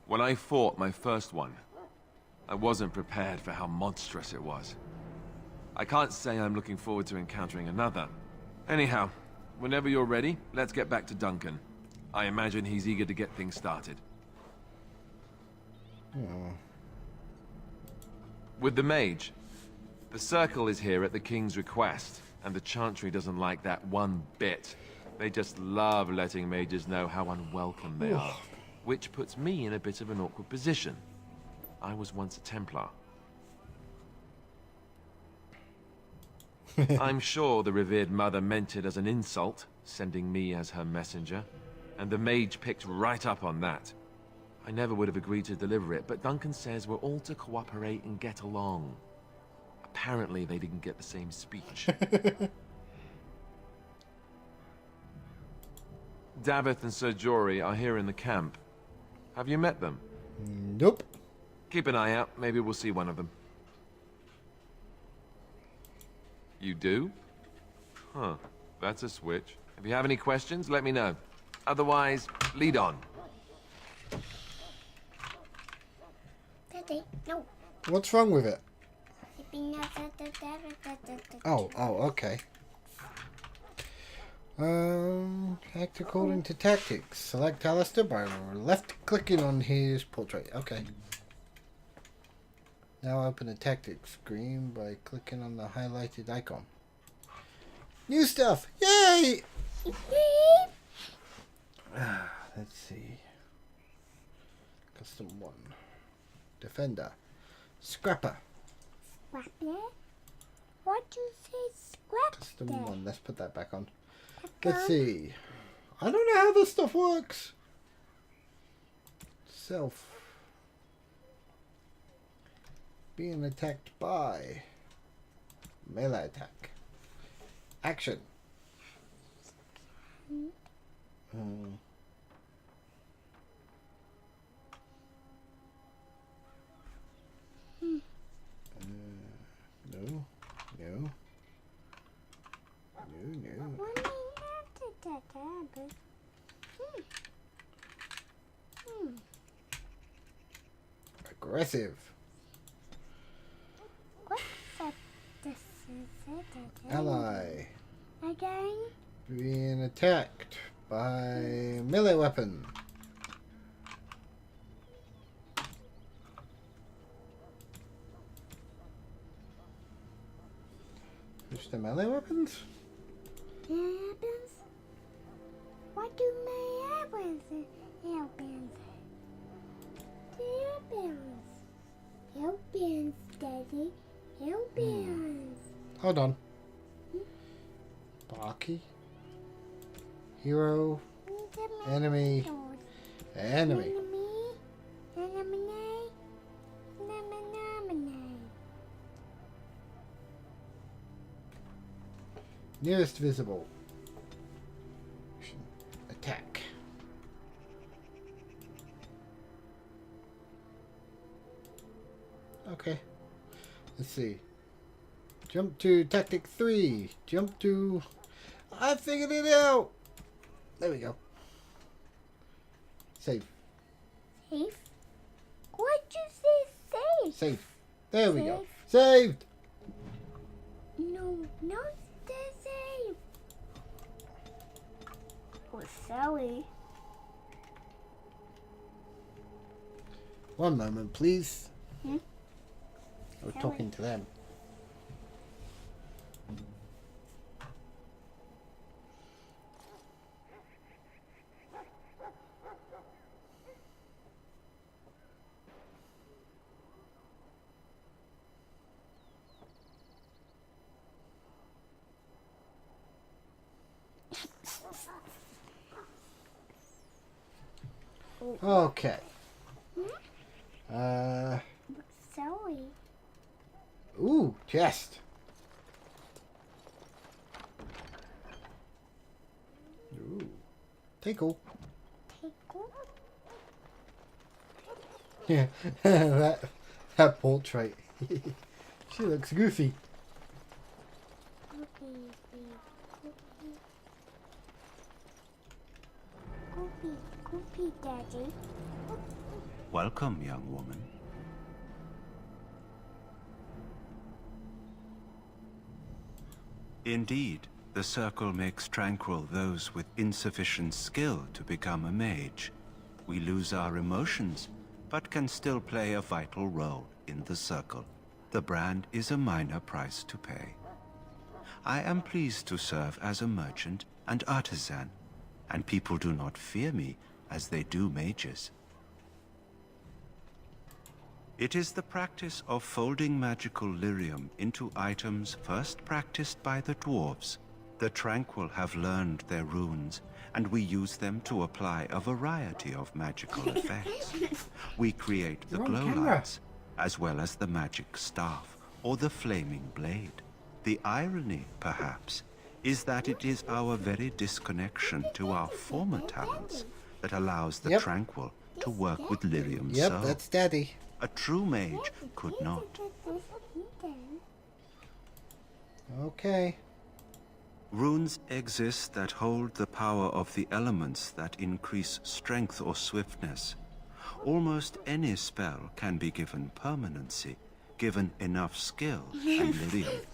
Speaker 10: When I fought my first one, I wasn't prepared for how monstrous it was. I can't say I'm looking forward to encountering another. Anyhow, whenever you're ready, let's get back to Duncan. I imagine he's eager to get things started. With the mage, the Circle is here at the King's request, and the Chantry doesn't like that one bit. They just love letting mages know how unwelcome they are, which puts me in a bit of an awkward position. I was once a Templar. I'm sure the revered mother meant it as an insult, sending me as her messenger, and the mage picked right up on that. I never would have agreed to deliver it, but Duncan says we're all to cooperate and get along. Apparently they didn't get the same speech. Davith and Sir Jory are here in the camp. Have you met them?
Speaker 1: Nope.
Speaker 10: Keep an eye out, maybe we'll see one of them. You do? Huh, that's a switch. If you have any questions, let me know. Otherwise, lead on.
Speaker 13: Daddy, no.
Speaker 1: What's wrong with it? Oh, okay. Act according to tactics. Select Alistair by left-clicking on his portrait. Okay. Now open the tactics screen by clicking on the highlighted icon. New stuff! Yay! Let's see. Custom 1. Defender. Scrapper.
Speaker 13: Scrapper? What do you say, scrapper?
Speaker 1: Custom 1. Let's put that back on. Let's see. I don't know how this stuff works. Self. Being attacked by. Melee attack. Action. No. Aggressive.
Speaker 13: What's up? This is it.
Speaker 1: Ally.
Speaker 13: Again?
Speaker 1: Being attacked by melee weapon. Push the melee weapons?
Speaker 13: Weapons? What do my weapons happens? Weapons, Daddy. Weapons.
Speaker 1: Hold on. Baki. Hero. Enemy. Enemy. Nearest visible. Attack. Okay. Let's see. Jump to tactic 3. Jump to... I figured it out! There we go. Save.
Speaker 13: Safe? Why'd you say safe?
Speaker 1: Save. There we go. Saved!
Speaker 13: No, not the safe. Oh, sorry.
Speaker 1: One moment, please.
Speaker 13: Hmm?
Speaker 1: I was talking to them. Okay.
Speaker 13: Sorry.
Speaker 1: Ooh, chest. Ooh. Tickle.
Speaker 13: Tickle?
Speaker 1: Yeah, that portrait. She looks goofy.
Speaker 13: Goofy, Daddy.
Speaker 6: Welcome, young woman. Indeed, the circle makes tranquil those with insufficient skill to become a mage. We lose our emotions, but can still play a vital role in the circle. The brand is a minor price to pay. I am pleased to serve as a merchant and artisan, and people do not fear me as they do mages. It is the practice of folding magical lyrium into items first practiced by the dwarves. The Tranquil have learned their runes, and we use them to apply a variety of magical effects. We create the glow lights, as well as the magic staff, or the flaming blade. The irony, perhaps, is that it is our very disconnection to our former talents that allows the Tranquil to work with lyrium so.
Speaker 1: Yep, that's Daddy.
Speaker 6: A true mage could not.
Speaker 1: Okay.
Speaker 6: Runes exist that hold the power of the elements that increase strength or swiftness. Almost any spell can be given permanency, given enough skill and lyrium.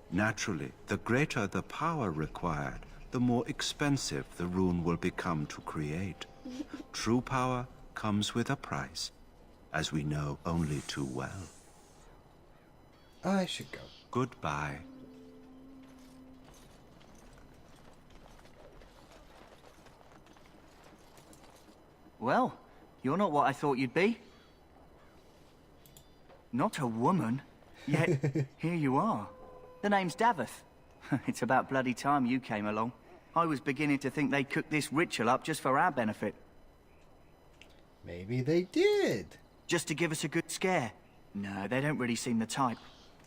Speaker 6: Naturally, the greater the power required, the more expensive the rune will become to create. True power comes with a price, as we know only too well.
Speaker 1: I should go.
Speaker 6: Goodbye.
Speaker 15: Well, you're not what I thought you'd be. Not a woman, yet here you are. The name's Daveth. It's about bloody time you came along. I was beginning to think they cooked this ritual up just for our benefit.
Speaker 1: Maybe they did.
Speaker 15: Just to give us a good scare. No, they don't really seem the type.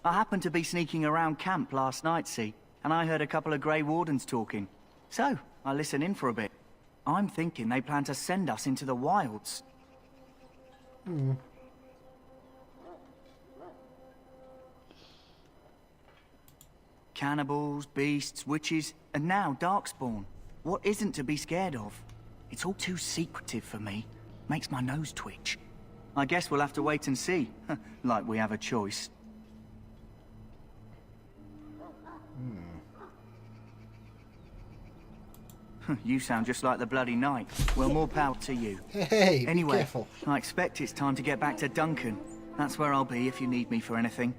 Speaker 15: I happened to be sneaking around camp last night, see, and I heard a couple of Grey Wardens talking. So, I listened in for a bit. I'm thinking they plan to send us into the wilds. Cannibals, beasts, witches, and now Darkspawn. What isn't to be scared of? It's all too secretive for me. Makes my nose twitch. I guess we'll have to wait and see. Like we have a choice. You sound just like the bloody knight. Well, more power to you.
Speaker 1: Hey,
Speaker 15: anyway,
Speaker 1: be careful.
Speaker 15: I expect it's time to get back to Duncan. That's where I'll be if you need me for anything.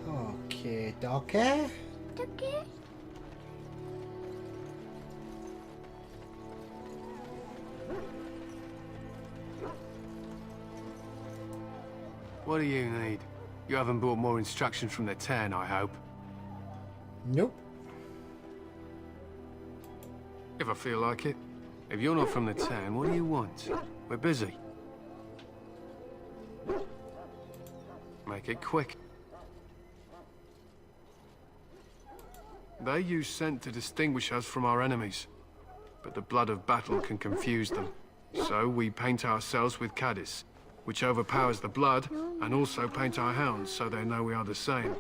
Speaker 1: Okay, Docker.
Speaker 13: Docker?
Speaker 23: What do you need? You haven't brought more instructions from the town, I hope.
Speaker 1: Nope.
Speaker 23: If I feel like it. If you're not from the town, what do you want? We're busy. Make it quick. They use scent to distinguish us from our enemies, but the blood of battle can confuse them. So we paint ourselves with Cadiz, which overpowers the blood, and also paint our hounds so they know we are the same.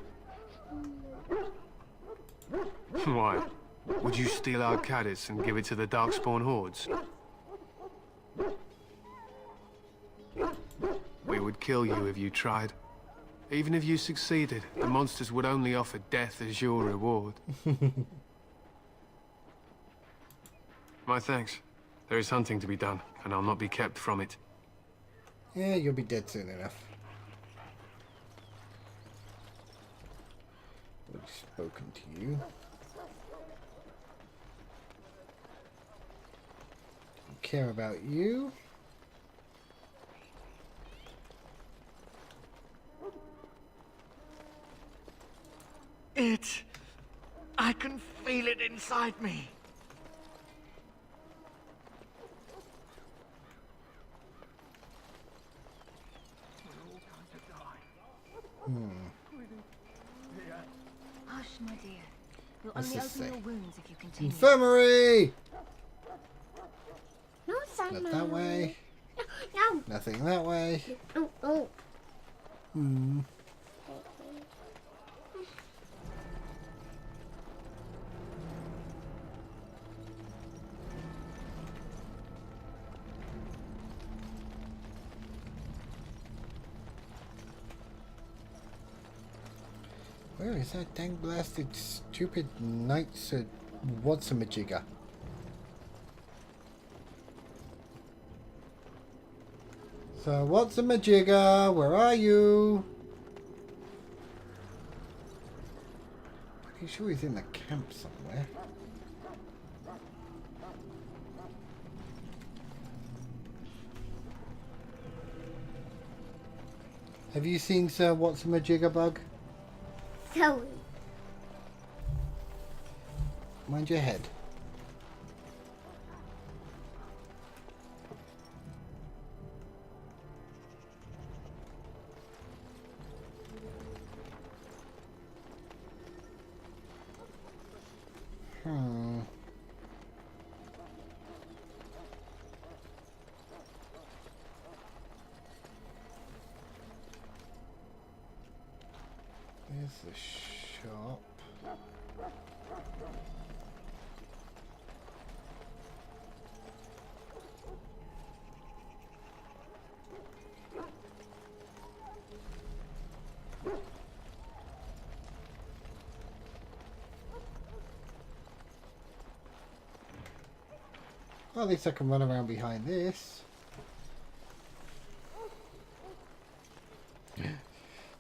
Speaker 23: Why? Would you steal our Cadiz and give it to the Darkspawn hordes? We would kill you if you tried. Even if you succeeded, the monsters would only offer death as your reward. My thanks. There is hunting to be done, and I'll not be kept from it.
Speaker 1: Yeah, you'll be dead soon enough. We've spoken to you. Don't care about you.
Speaker 15: I can feel it inside me.
Speaker 3: Hush, my dear. You'll
Speaker 1: What's
Speaker 3: only
Speaker 1: this
Speaker 3: open
Speaker 1: say?
Speaker 3: your wounds if you continue.
Speaker 1: Infirmary!
Speaker 13: No, Simon.
Speaker 1: Not that way.
Speaker 13: No.
Speaker 1: Nothing that way.
Speaker 13: Oh.
Speaker 1: Hmm. Where is that dang blasted stupid knight's what's-a-majigger? So what's-a-majigger? Where are you? Pretty sure he's in the camp somewhere. Have you seen Sir What's-a-majigger, Bug?
Speaker 13: Sorry.
Speaker 1: Mind your head. There's the shop. Well, at least I can run around behind this.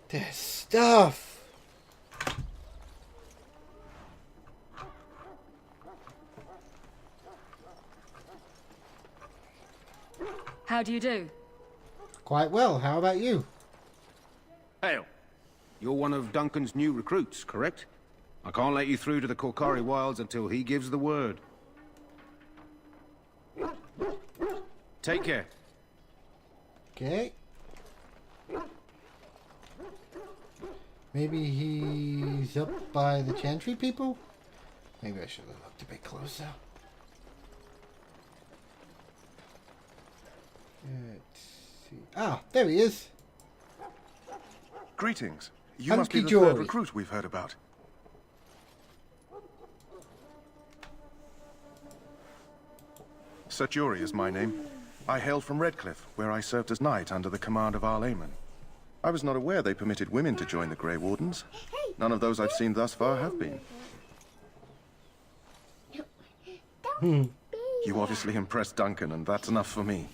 Speaker 1: There's stuff!
Speaker 3: How do you do?
Speaker 1: Quite well. How about you?
Speaker 6: Hail. You're one of Duncan's new recruits, correct? I can't let you through to the Korkari Wilds until he gives the word. Take care.
Speaker 1: Okay. Maybe he's up by the Chantry people? Maybe I should have looked a bit closer. Let's see. Ah, there he is.
Speaker 17: Greetings. You must be the
Speaker 1: Hunky-dory.
Speaker 17: third recruit we've heard about. Sir Jury is my name. I hail from Redcliffe, where I served as knight under the command of Arl Eamon. I was not aware they permitted women to join the Grey Wardens. None of those I've seen thus far have been. You obviously impressed Duncan, and that's enough for me.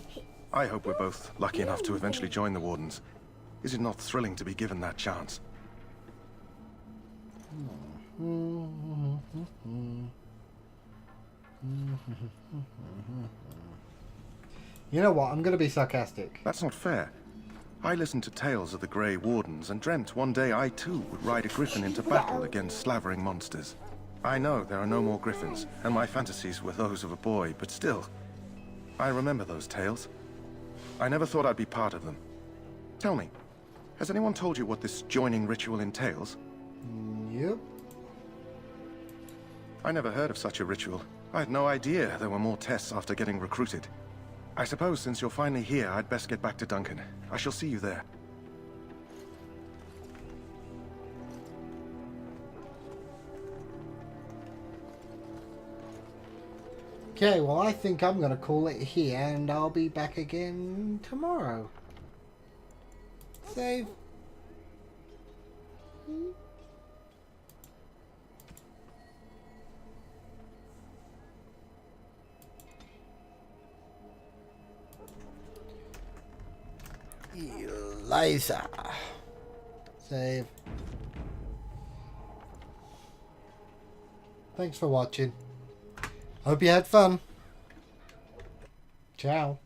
Speaker 17: I hope we're both lucky enough to eventually join the Wardens. Is it not thrilling to be given that chance?
Speaker 1: You know what? I'm going to be sarcastic.
Speaker 17: That's not fair. I listened to tales of the Grey Wardens and dreamt one day I too would ride a griffin into battle against slavering monsters. I know there are no more griffins, and my fantasies were those of a boy, but still, I remember those tales. I never thought I'd be part of them. Tell me, has anyone told you what this joining ritual entails?
Speaker 1: Yep.
Speaker 17: I never heard of such a ritual. I had no idea there were more tests after getting recruited. I suppose since you're finally here, I'd best get back to Duncan. I shall see you there.
Speaker 1: Okay, well, I think I'm going to call it here, and I'll be back again tomorrow. Save. Eliza. Save. Thanks for watching. Hope you had fun. Ciao.